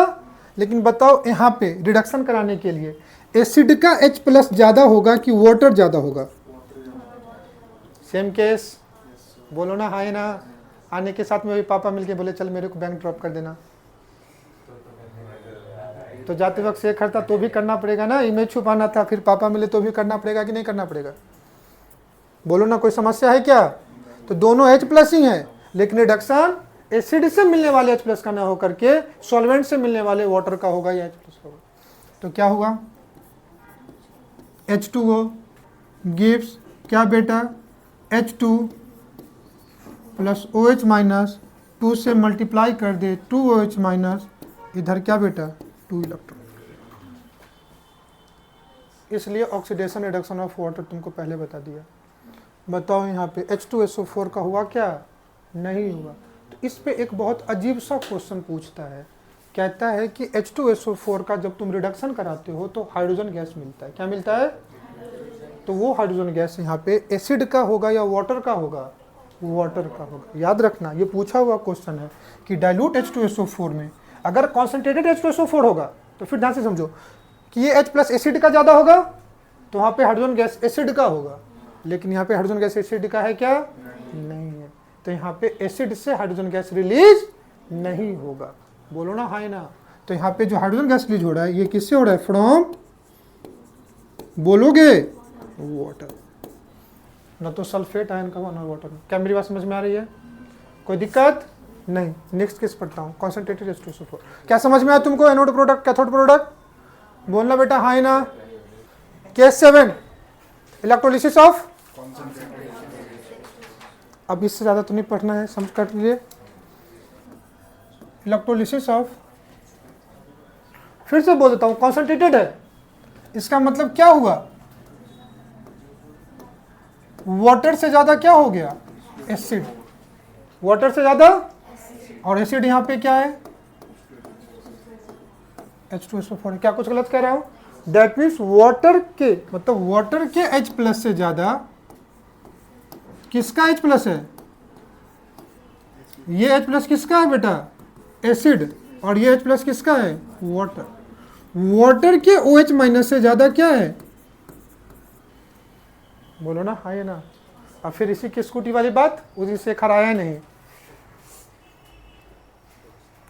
लेकिन बताओ यहाँ पे रिडक्शन कराने के लिए एसिड का H प्लस ज्यादा होगा कि वाटर ज्यादा होगा? Same case. बोलो ना हाय ना। आने के साथ में भी पापा मिलके बोले चल मेरे को बैंक ड्रॉप कर देना, तो जाते वक्त शेखर था तो भी करना पड़ेगा ना, इमेज छुपाना था, फिर पापा मिले तो भी करना पड़ेगा कि नहीं करना पड़ेगा? बोलो ना, कोई समस्या है क्या? तो दोनों H प्लस ही है, लेकिन रिडक्शन एसिड से मिलने वाले H प्लस का ना होकर के सॉल्वेंट से मिलने वाले वाटर का होगा या H प्लस होगा। तो क्या हुआ? H2O गिव्स क्या बेटा? H2 प्लस OH माइनस 2 से मल्टीप्लाई कर दे 2OH माइनस, इधर क्या बेटा? 2 इलेक्ट्रॉन। इसलिए ऑक्सीडेशन रिडक्शन ऑफ वाटर तुमको पहले बता दिया। बताओ यहाँ पे H2SO4 का हुआ क्या? नहीं हुआ। तो इस पे एक बहुत अजीब सा क्वेश्चन पूछता है, कहता है कि H2SO4 का जब तुम रिडक्शन कराते हो तो हाइड्रोजन गैस मिलता है। क्या मिलता है? तो वो हाइड्रोजन गैस यहाँ पे एसिड का होगा या वाटर का होगा? वाटर का होगा। याद रखना, ये पूछा हुआ क्वेश्चन है कि डाइल्यूट H2SO4 में अगर कॉन्सेंट्रेटेड H2SO4 होगा तो फिर ध्यान से समझो कि ये H प्लस एसिड का ज्यादा होगा, तो वहाँ पे हाइड्रोजन गैस एसिड का होगा, लेकिन यहाँ पे हाइड्रोजन गैस एसिड का है क्या? नहीं है। तो यहाँ पे एसिड से हाइड्रोजन गैस रिलीज नहीं होगा। बोलो ना हाय ना। तो यहाँ पे जो हाइड्रोजन गैस रिलीज हो रहा है ये किससे हो रहा है? फ्रॉम, बोलोगे, वाटर। ना तो सल्फेट आयन का हुआ ना वाटर। क्या मेरी बात समझ में आ रही है? कोई दिक्कत नहीं। नेक्स्ट केस पढ़ता हूँ, कॉन्सेंट्रेटेड H2SO4। क्या समझ में आया तुमको? Anode product, cathode product. बोलना बेटा हाय ना। Case 7 electrolysis of. अब इससे ज्यादा तो नहीं पढ़ना है, समझ कर लीजिए। इलेक्ट्रोलिसिस ऑफ, फिर से बोल देता हूँ, कॉन्सेंट्रेटेड है, इसका मतलब क्या हुआ? वाटर से ज्यादा क्या हो गया? एसिड। वाटर से ज्यादा, और एसिड यहाँ पे क्या है? H2SO4। क्या कुछ गलत कह रहा हूं? दैट मीन्स वाटर के, मतलब वाटर के H प्लस से ज्यादा किसका H प्लस है? ये H प्लस किसका है बेटा? एसिड। और ये H प्लस किसका है? वाटर। वाटर के OH माइनस से ज्यादा क्या है? बोलो ना हाय ना। और फिर इसी की स्कूटी वाली बात, उसी से खराया नहीं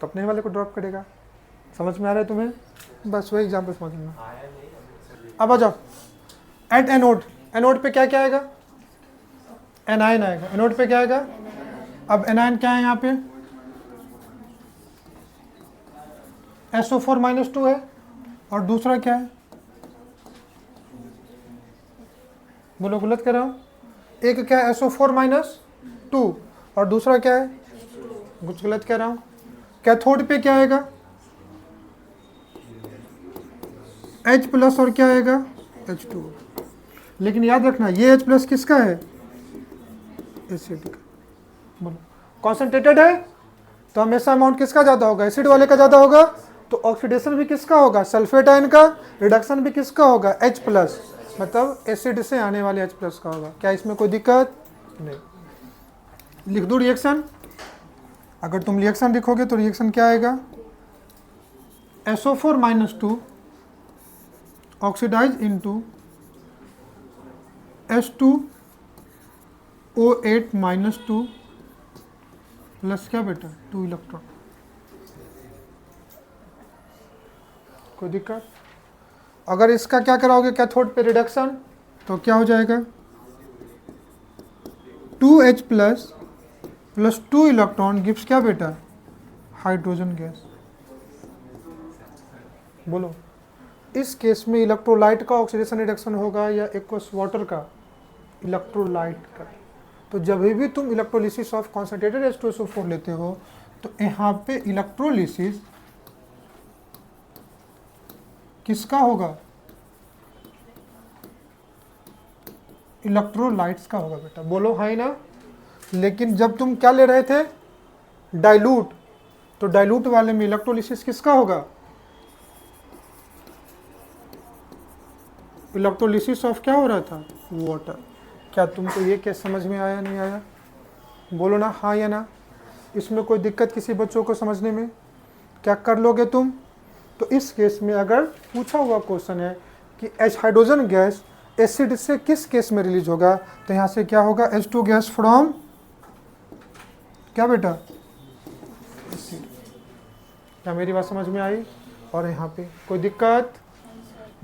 तो अपने वाले को ड्रॉप करेगा। समझ में आ रहा है तुम्हें? बस वही एग्जाम्पल समझ लेना। अब आ जाओ एट एनोड। एनोड पे क्या क्या आएगा? एनायन आएगा। एनोड पे क्या आएगा? अब एनायन क्या है यहाँ पे? SO4-2 है, और दूसरा क्या है? बोलो गलत कह रहा हूँ? एक क्या है? SO4-2, और दूसरा क्या है? कुछ गलत कह रहा हूँ? कैथोड पे क्या आएगा, H प्लस और क्या आएगा H2। लेकिन याद रखना ये H प्लस किसका है, एसिड का। बोलो कॉन्सेंट्रेटेड है तो हमेशा अमाउंट किसका ज़्यादा होगा, एसिड वाले का ज़्यादा होगा, तो ऑक्सीडेशन भी किसका होगा, सल्फेट आयन का, रिडक्शन भी किसका होगा H प्लस, मतलब एसिड से आने वाले H प्लस का होगा। क्या इसमें कोई दिक्कत नहीं। लिख दूँ रिएक्शन, अगर तुम रिएक्शन लिखोगे तो रिएक्शन क्या आएगा, SO4-2 oxidise into H2O8-2 plus क्या बेटा 2 इलेक्ट्रॉन। कोई दिक्कत। अगर इसका क्या कराओगे कैथोड पे रिडक्शन तो क्या हो जाएगा 2H प्लस 2 इलेक्ट्रॉन गिव्स क्या बेटा, हाइड्रोजन गैस। बोलो इस केस में इलेक्ट्रोलाइट का ऑक्सीडेशन रिडक्शन होगा या एक्वस वाटर का, इलेक्ट्रोलाइट का। तो जब भी तुम इलेक्ट्रोलिसिस ऑफ कॉन्सेंट्रेटेड H2SO4 लेते हो तो यहाँ पे इलेक्ट्रोलिसिस किसका होगा, इलेक्ट्रोलाइट्स का होगा बेटा। बोलो हाँ ना। लेकिन जब तुम क्या ले रहे थे डाइल्यूट, तो डाइल्यूट वाले में इलेक्ट्रोलिसिस किसका होगा, इलेक्ट्रोलिसिस ऑफ क्या हो रहा था, वाटर। क्या तुमको ये केस समझ में आया नहीं आया, बोलो ना हाँ या ना। इसमें कोई दिक्कत किसी बच्चों को समझने में, क्या कर लोगे तुम। तो इस केस में अगर पूछा हुआ क्वेश्चन है कि H हाइड्रोजन गैस एसिड से किस केस में रिलीज होगा, तो यहाँ से क्या होगा H2 गैस फ्रॉम क्या बेटा एसिड। क्या मेरी बात समझ में आई। और यहाँ पे कोई दिक्कत,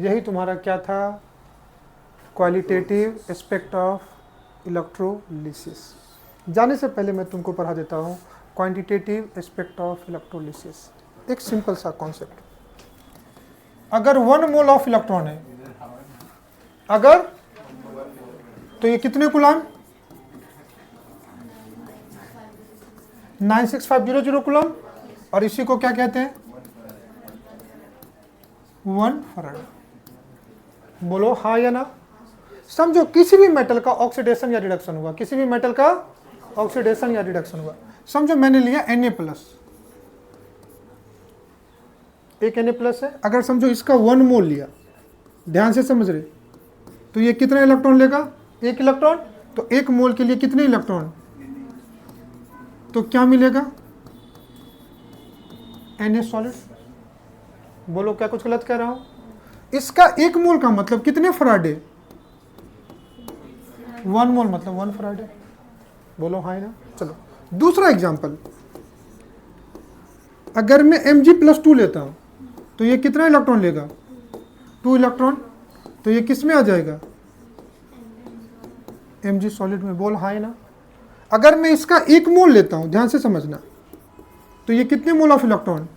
यही तुम्हारा क्या था, क्वालिटेटिव एस्पेक्ट ऑफ इलेक्ट्रोलिसिस। जाने से पहले मैं तुमको पढ़ा देता हूँ क्वांटिटेटिव एस्पेक्ट ऑफ इलेक्ट्रोलिसिस। एक सिंपल सा कॉन्सेप्ट, अगर 1 मोल ऑफ इलेक्ट्रॉन है, अगर तो ये कितने कूलम, 96500 कूलम, और इसी को क्या कहते हैं 1 फराड। बोलो हाँ या ना। समझो किसी भी मेटल का ऑक्सीडेशन या रिडक्शन हुआ, किसी भी मेटल का ऑक्सीडेशन या रिडक्शन हुआ, समझो मैंने लिया Na प्लस, एक Na प्लस है, अगर समझो इसका 1 मोल लिया, ध्यान से समझ रहे, तो ये कितना इलेक्ट्रॉन लेगा, 1 इलेक्ट्रॉन। तो 1 मोल के लिए कितने इलेक्ट्रॉन, तो क्या मिलेगा Na सॉलिड। बोलो क्या कुछ गलत कह रहा हूं। इसका 1 मोल का मतलब कितने फराडे, 1 मोल मतलब 1 फराडे। बोलो हाँ ना। चलो दूसरा एग्जांपल, अगर मैं Mg+2 लेता हूं तो ये कितना इलेक्ट्रॉन लेगा, 2 इलेक्ट्रॉन। तो ये किस में आ जाएगा, Mg सॉलिड में। बोल हाँ ना। अगर मैं इसका 1 मोल लेता हूं, ध्यान से समझना, तो ये कितने मोल ऑफ इलेक्ट्रॉन,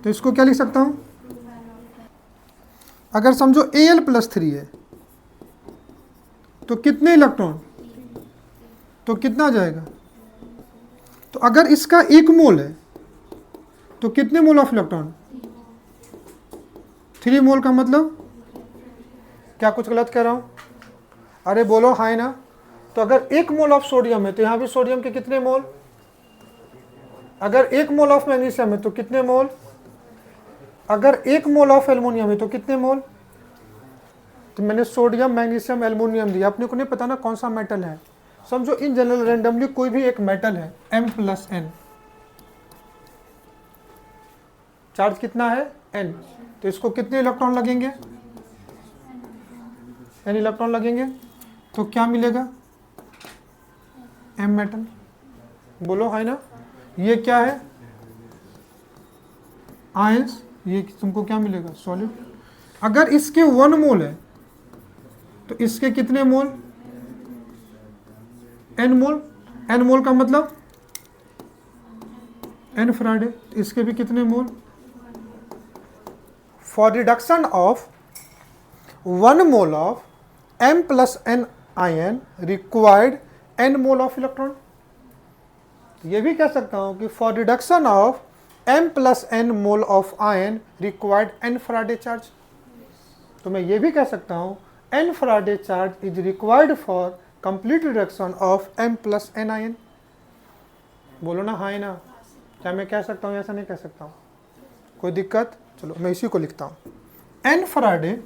तो इसको क्या लिख सकता हूं, अगर समझो Al+3 है तो कितने इलेक्ट्रॉन, तो कितना आ जाएगा। तो अगर इसका 1 मोल है तो कितने मोल ऑफ इलेक्ट्रॉन, 3 मोल का मतलब। क्या कुछ गलत कह रहा हूं, अरे बोलो हाँ ना। तो अगर 1 मोल ऑफ सोडियम है तो यहां भी सोडियम के कितने मोल, अगर 1 मोल ऑफ मैग्नीशियम है तो कितने मोल, अगर 1 मोल ऑफ एल्युमिनियम है तो कितने मोल। तो मैंने सोडियम मैग्नीशियम एल्युमिनियम दिया, अपने को नहीं पता ना कौन सा मेटल है। समझो इन जनरल रैंडमली कोई भी एक मेटल है M+N, चार्ज कितना है N, तो इसको कितने इलेक्ट्रॉन लगेंगे, N इलेक्ट्रॉन लगेंगे। तो क्या मिलेगा M मेटल। बोलो है ना। ये क्या है आयंस, ये तुमको क्या मिलेगा सॉलिड। अगर इसके 1 मोल है तो इसके कितने मोल, N मोल। N मोल का मतलब N फराडे, इसके भी कितने mole. For reduction of 1 mole of M+N ion required N mole of electron. ये भी कह सकता हूं कि for reduction of m+n mole of ion required n faraday charge. तो मैं ये भी कह सकता हूं n faraday charge is required for complete reduction of m+n ion. बोलो ना हाँ ना। क्या मैं कह सकता हूं, ऐसा नहीं कह सकता हूं? कोई दिक्कत? चलो मैं इसी को लिखता हूं, n faraday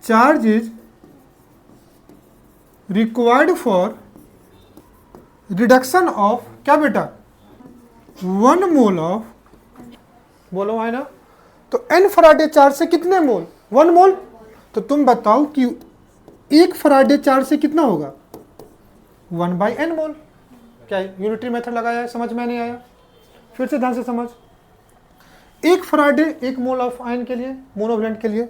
charge is required for reduction of क्या बेटा, 1 मोल ऑफ, बोलो है ना। तो n फैराडे चार्ज से कितने मोल? 1 मोल। तो तुम बताओ कि 1 फैराडे चार्ज से कितना होगा? 1/n मोल। क्या यूनिटरी मेथड लगाया है? समझ में नहीं आया? फिर से ध्यान से समझ। 1 फैराडे 1 मोल ऑफ आयन के लिए, मोनोवैलेंट के लिए,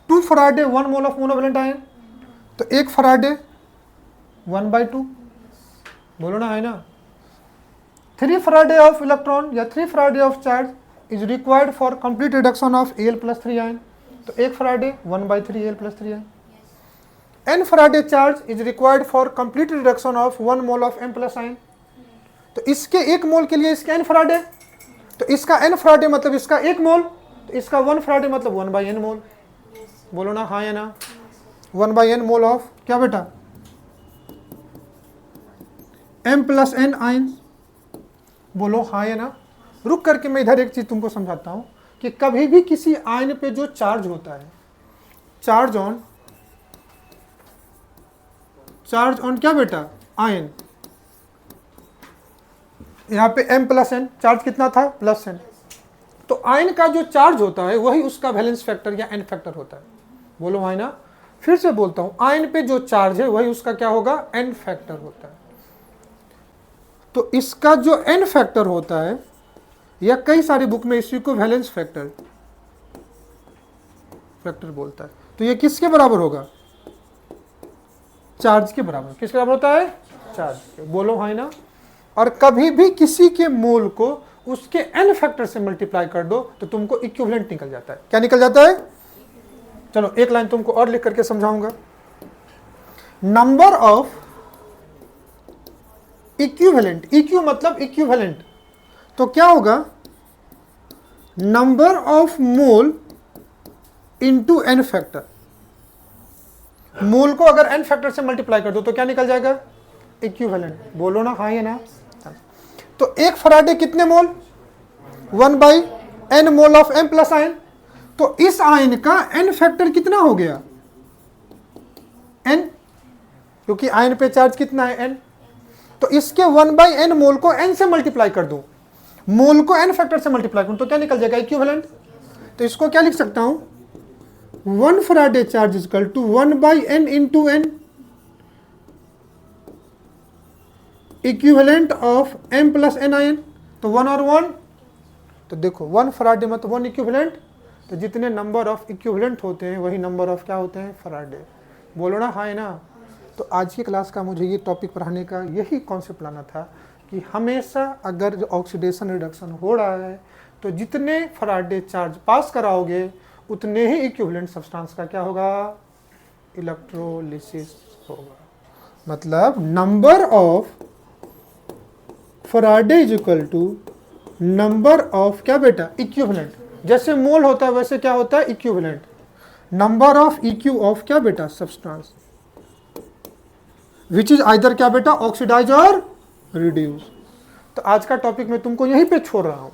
2 Faraday 1 mole of monovalent ion. तो 1 फैराडे 1/2, बोलो ना है ना। 3 फैराडे ऑफ इलेक्ट्रॉन या 3 Faraday of charge is required for complete reduction of Al+3 ion. तो 1 Faraday 1/3 Al+3 ion. n faraday charge is required for complete reduction of 1 mole of m+ ion. तो इसके 1 मोल के लिए इसके n फैराडे, तो इसका n Faraday मतलब इसका 1 मोल, तो इसका 1 फैराडे मतलब 1/n मोल। बोलो ना हाँ या ना। 1/n मोल ऑफ क्या बेटा, m+n आयन। बोलो हाँ या ना। रुक करके मैं इधर एक चीज तुमको समझाता हूं कि कभी भी किसी आयन पे जो चार्ज होता है, चार्ज ऑन क्या बेटा, आयन। यहां पे m+n चार्ज कितना था, +n। तो आयन का जो चार्ज होता है वही उसका वैलेंस फैक्टर या n फैक्टर होता है। बोलो हाँ ना। फिर से बोलता हूं, आयन पे जो चार्ज है वही उसका क्या होगा, n फैक्टर होता है। तो इसका जो n फैक्टर होता है, या कई सारी बुक में इसी को वैलेंस फैक्टर बोलता है। तो ये किसके बराबर होगा, चार्ज के बराबर। किसके बराबर होता है, चार्ज के। बोलो हाँ ना। और कभी भी किसी के मोल को उसके n फैक्टर से मल्टीप्लाई कर दो तो तुमको इक्विवेलेंट निकल जाता है। क्या निकल जाता है? चलो एक लाइन तुमको और लिख करके समझाऊंगा। नंबर ऑफ इक्विवेलेंट, इक्यू मतलब इक्विवेलेंट, तो क्या होगा, number of mole into n factor. Mole को अगर n फैक्टर से मल्टीप्लाई कर दो तो क्या निकल जाएगा, इक्विवेलेंट। बोलो ना हाँ या ना। तो 1 फैराडे कितने मोल, 1/n mole of m+ ion. तो इस आयन का n फैक्टर कितना हो गया, n, क्योंकि आयन पे चार्ज कितना है, n। तो इसके 1/n मोल को n से मल्टीप्लाई कर दूं, मोल को n फैक्टर से मल्टीप्लाई करूं तो क्या निकल जाएगा, इक्विवेलेंट। तो इसको क्या लिख सकता हूं, 1 Faraday charge is equal to 1/n into n, equivalent of m+n ion. तो 1 और 1, तो देखो 1 फैराडे मतलब 1 इक्विवेलेंट। तो जितने नंबर ऑफ इक्विवेलेंट होते हैं वही नंबर ऑफ क्या होते हैं, फैराडे। बोलो ना हाँ ना। तो आज की क्लास का मुझे ये टॉपिक पढ़ाने का यही कॉन्सेप्ट लाना था कि हमेशा अगर ऑक्सीडेशन रिडक्शन हो रहा है तो जितने फैराडे चार्ज पास कराओगे उतने ही इक्विवेलेंट सब्सटेंस का क्या होगा, इलेक्ट्रोलिसिस होगा। मतलब number of Faraday is equal to number of क्या बेटा, इक्विवेलेंट। जैसे मोल होता है वैसे क्या होता है, इक्विवेलेंट। नंबर ऑफ इक्यू ऑफ क्या बेटा, सब्सटेंस, विच इज आइदर क्या बेटा, ऑक्सीडाइज और रिड्यूस। तो आज का टॉपिक मैं तुमको यहीं पे छोड़ रहा हूं।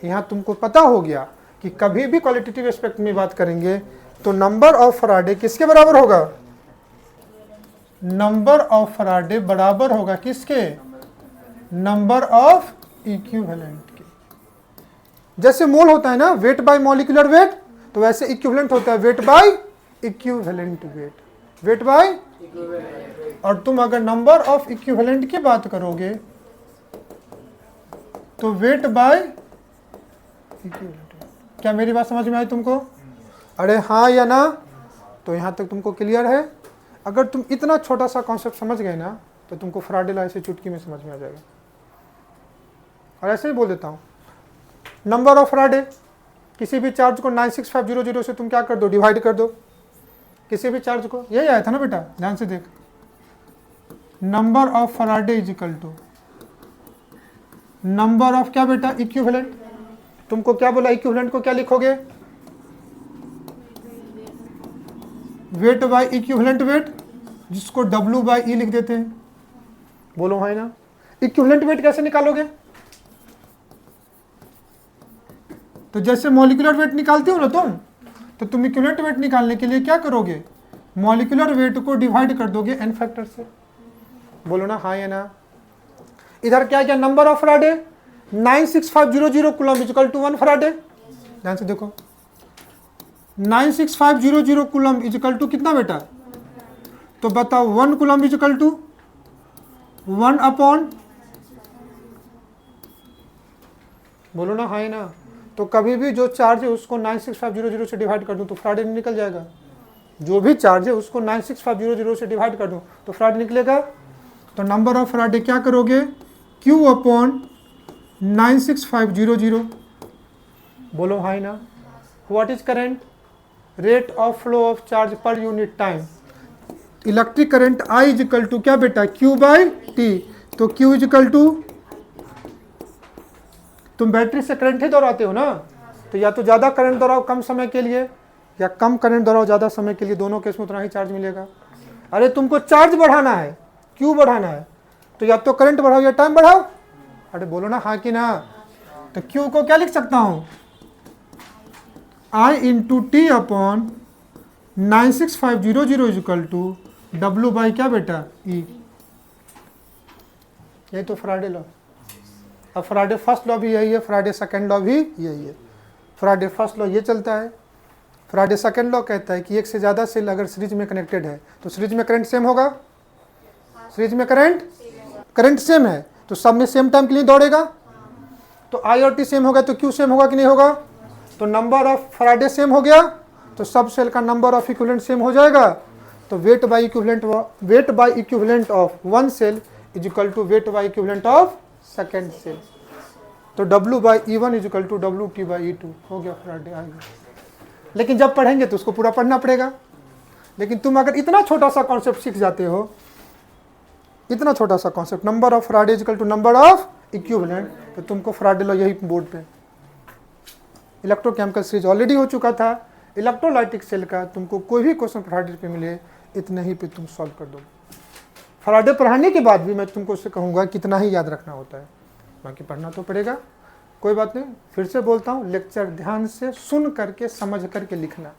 यहां तुमको पता हो गया कि कभी भी क्वालिटेटिव एस्पेक्ट में बात करेंगे तो नंबर ऑफ फैराडे किसके बराबर होगा, नंबर ऑफ फैराडे बराबर होगा किसके, नंबर ऑफ इक्विवेलेंट के। जैसे मोल होता है ना वेट बाय मॉलिक्यूलर वेट, तो वैसे इक्विवेलेंट होता है weight by equivalent weight, weight by. और तुम अगर नंबर ऑफ इक्विवेलेंट की बात करोगे तो वेट बाय इक्विवेलेंट। क्या मेरी बात समझ में आई तुमको? अरे हाँ या ना। तो यहां तक तुमको क्लियर है? अगर तुम इतना छोटा सा कॉन्सेप्ट समझ गए ना तो तुमको फैराडे लॉ ऐसे चुटकी में समझ में आ जाएगा। और ऐसे ही बोल देता हूं, नंबर ऑफ फैराडे, किसी भी चार्ज को 96500 से तुम क्या कर दो, डिवाइड कर दो किसी भी चार्ज को। यही आया था ना बेटा, ध्यान से देख। Number of Faraday is equal to number of क्या बेटा, इक्विवेलेंट। तुमको क्या बोला, इक्विवेलेंट को क्या लिखोगे, वेट बाय इक्विवेलेंट वेट, जिसको W बाई ई लिख देते हैं। बोलो है ना। इक्विवेलेंट वेट कैसे निकालोगे, तो जैसे मॉलिक्यूलर वेट निकालते हो ना तुम, तो तुम इक्विवेलेंट वेट निकालने के लिए क्या करोगे, मॉलिक्यूलर वेट को डिवाइड कर दोगे n फैक्टर से। बोलो ना हाँ या ना। इधर क्या क्या, number of Faraday 96500 coulomb equal to 1 Faraday. ध्यान से देखो, 96500 कूलम इक्वल टू कितना बेटा, तो बताओ 1 कूलम इक्वल टू 1 अपॉन, बोलो ना हाँ या ना। तो कभी भी जो चार्ज है उसको 96500 से डिवाइड कर दूं तो फैराडे निकल जाएगा। जो भी चार्ज है उसको 96500 से डिवाइड कर दूं तो फैराडे निकलेगा। तो नंबर ऑफ फैराडे क्या करोगे, Q अपॉन 96500। बोलो हाँ ना। What is current, rate of flow of charge per unit time. Electric current I is equal to क्या बेटा, Q बाई टी। तो Q इज इक्वल टू, तुम बैटरी से करंट ही दौड़ाते हो ना, तो या तो ज़्यादा करंट दौड़ाओ कम समय के लिए, या कम करंट दौड़ाओ ज़्यादा समय के लिए, दोनों केस में उतना ही चार्ज मिलेगा। अरे तुमको चार्ज बढ़ाना है, क्यू बढ़ाना है, तो या तो करंट बढ़ाओ या टाइम बढ़ाओ। अरे बोलो ना हाँ कि ना। तो क्यू को क्या लिख सकता हूँ, I into t upon 96500 equal to W by क्या बेटा, E। यही तो फैराडे लॉ। अब फैराडे फर्स्ट लॉ भी यही है, फैराडे सेकंड लॉ भी यही है। फैराडे फर्स्ट लॉ ये चलता है, फैराडे सेकंड लॉ कहता है कि एक से ज़्यादा सेल अगर सीरीज में कनेक्टेड है तो सीरीज में करंट सेम होगा, सीरीज में करंट सेम है तो सब में सेम टाइम के लिए दौड़ेगा। तो I और T सेम होगा तो Q सेम होगा कि नहीं होगा। तो नंबर ऑफ फैराडे सेम हो गया तो सब सेल का नंबर ऑफ इक्विवेलेंट सेम हो जाएगा। तो weight by equivalent of one cell is equal to weight by equivalent of second cell. तो W by E1 is equal to WT by E2 हो गया, फैराडे आ गया। लेकिन जब पढ़ेंगे तो उसको पूरा पढ़ना पड़ेगा। लेकिन तुम अगर इतना छोटा सा कॉन्सेप्ट सीख जाते हो, इतना छोटा सा concept, number of Faraday is equal to number of equivalent, तो तुमको फैराडे लॉ यही बोर्ड पे। इलेक्ट्रोकेमिकल सीरीज ऑलरेडी हो चुका था। इलेक्ट्रोलाइटिक सेल का तुमको कोई भी क्वेश्चन फैराडे पे मिले, इतने ही पे तुम सॉल्व कर दो। फैराडे पढ़ाने के बाद भी मैं तुमको उससे कहूँगा कितना ही याद रखना होता है, बाकी पढ़ना तो पड़ेगा। कोई बात नहीं, फिर से बोलता हूँ, लेक्चर ध्यान से सुन करके समझ करके लिखना।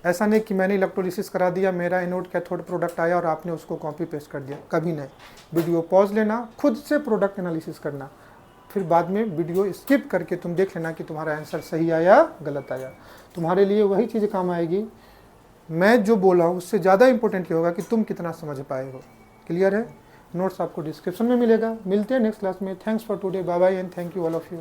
ऐसा नहीं कि मैंने इलेक्ट्रोलिसिस करा दिया, मेरा एनोड कैथोड प्रोडक्ट आया और आपने उसको कॉपी पेस्ट कर दिया, कभी नहीं। वीडियो पॉज लेना, खुद से प्रोडक्ट एनालिसिस करना, फिर बाद में वीडियो स्किप करके तुम देख लेना कि तुम्हारा आंसर सही आया गलत आया। तुम्हारे लिए वही चीज़ काम आएगी। मैं जो बोला हूँ उससे ज़्यादा इंपॉर्टेंट ये होगा कि तुम कितना समझ पाए हो। क्लियर है। नोट्स आपको डिस्क्रिप्शन में मिलेगा। मिलते हैं नेक्स्ट क्लास में। Thanks for today, bye bye and thank you all of you.